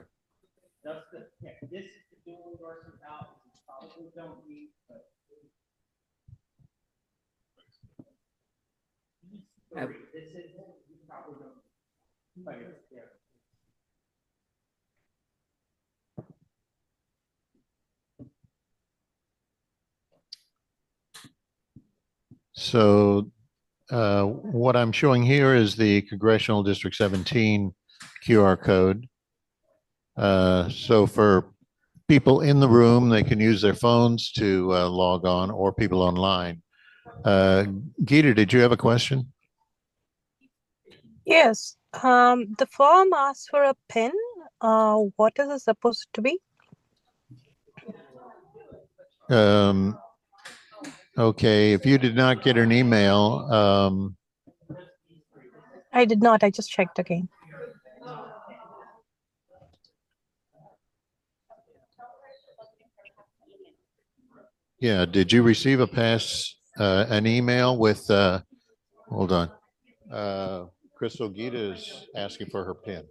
That's the, yeah, this is the dual endorsement ballot. You probably don't need, but. This is, you probably don't. But it's there. So what I'm showing here is the Congressional District 17 QR code. So for people in the room, they can use their phones to log on, or people online. Geeta, did you have a question? Yes. The form asks for a PIN. What is it supposed to be? Okay, if you did not get an email, I did not. I just checked again. yeah, did you receive an email with, hold on. Crystal Geeta is asking for her PIN.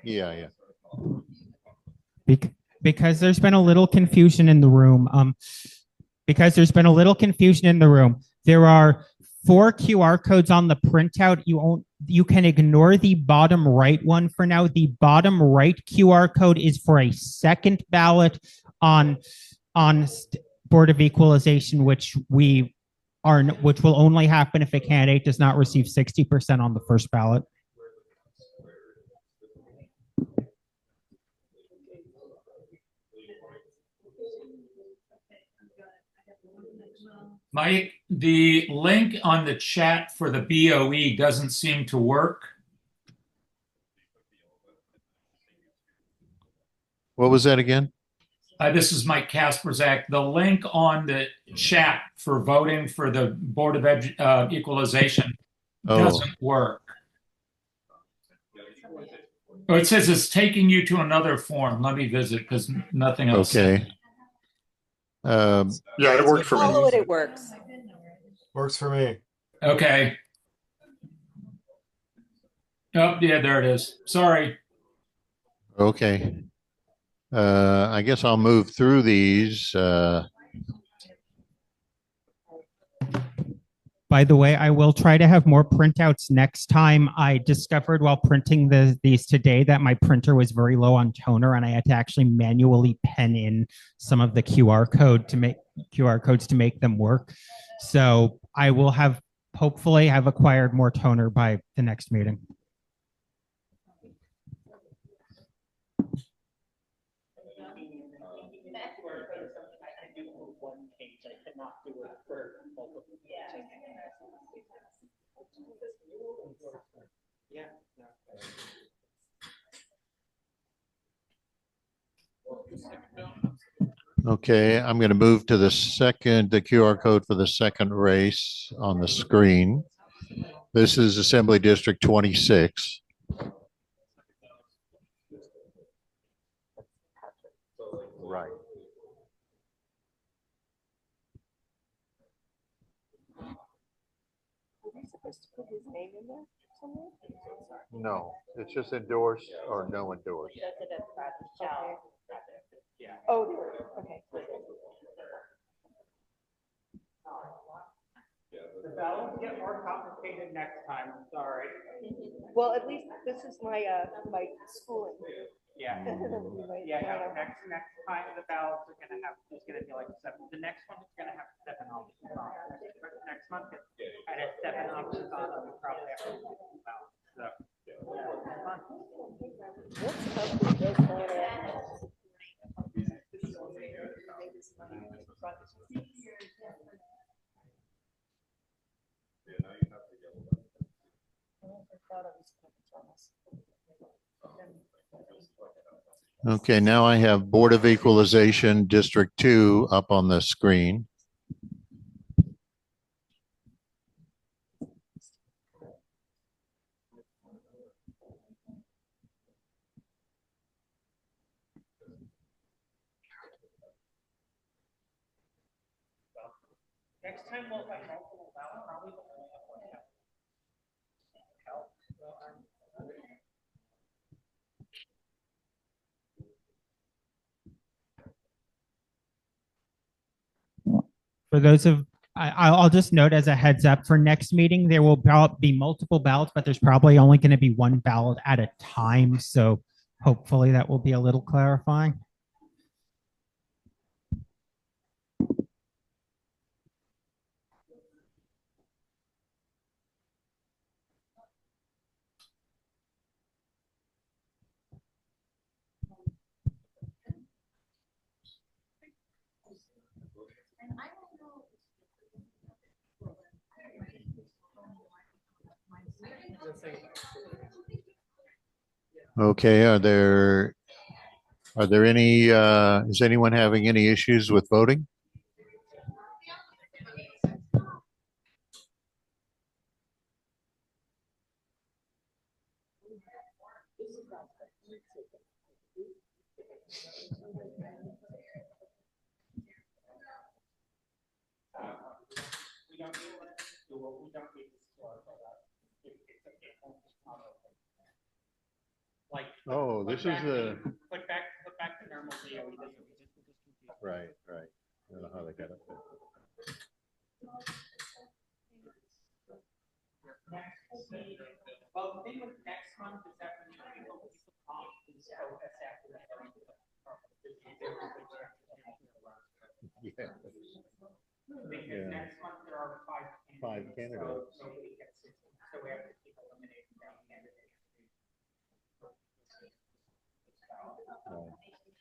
Yeah. Because there's been a little confusion in the room. There are 4 QR codes on the printout. You can ignore the bottom right one for now. The bottom right QR code is for a second ballot on Board of Equalization, which will only happen if a candidate does not receive 60% on the first ballot. Mike, the link on the chat for the BOE doesn't seem to work. What was that again? This is Mike Kasperzak. The link on the chat for voting for the Board of Equalization doesn't work. Oh, it says it's taking you to another form. Let me visit because nothing else. Okay. Yeah, it worked for me. Follow it, it works. Works for me. Okay. Oh, yeah, there it is. Sorry. Okay. I guess I'll move through these. By the way, I will try to have more printouts next time. I discovered while printing these today that my printer was very low on toner, and I had to actually manually pen in some of the QR codes to make them work. So I will hopefully have acquired more toner by the next meeting. Okay, I'm going to move to the QR code for the second race on the screen. This is Assembly District 26. Right. Supposed to put his name in there somewhere? No, it's just endorsed or no endorsed. Oh, okay. The ballots get more complicated next time. I'm sorry. Well, at least this is my my schooling. Yeah. Next time the ballots are gonna have, it's gonna be like 7. The next one is gonna have 7 options on it. Next month it has 7 options on it. We probably have to do the ballots. So. Okay, now I have Board of Equalization District 2 up on the screen. Next time we'll have multiple ballot, probably only have one count. For those of, I'll just note as a heads up for next meeting, there will be multiple ballots, but there's probably only going to be one ballot at a time. So hopefully that will be a little clarifying. Okay, are there any, is anyone having any issues with voting? Oh, this is the. Click back to normal BOE. Right. I don't know how they got up there. Well, the thing with next month is that when people focus after that. Yeah. Because next month there are five candidates. So we have to keep eliminating that candidate.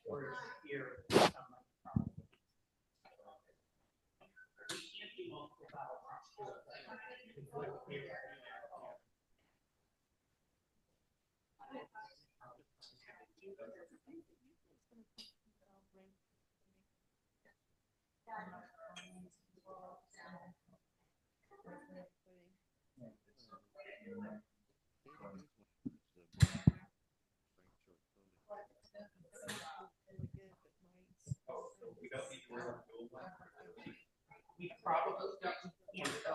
Whereas here, we probably don't,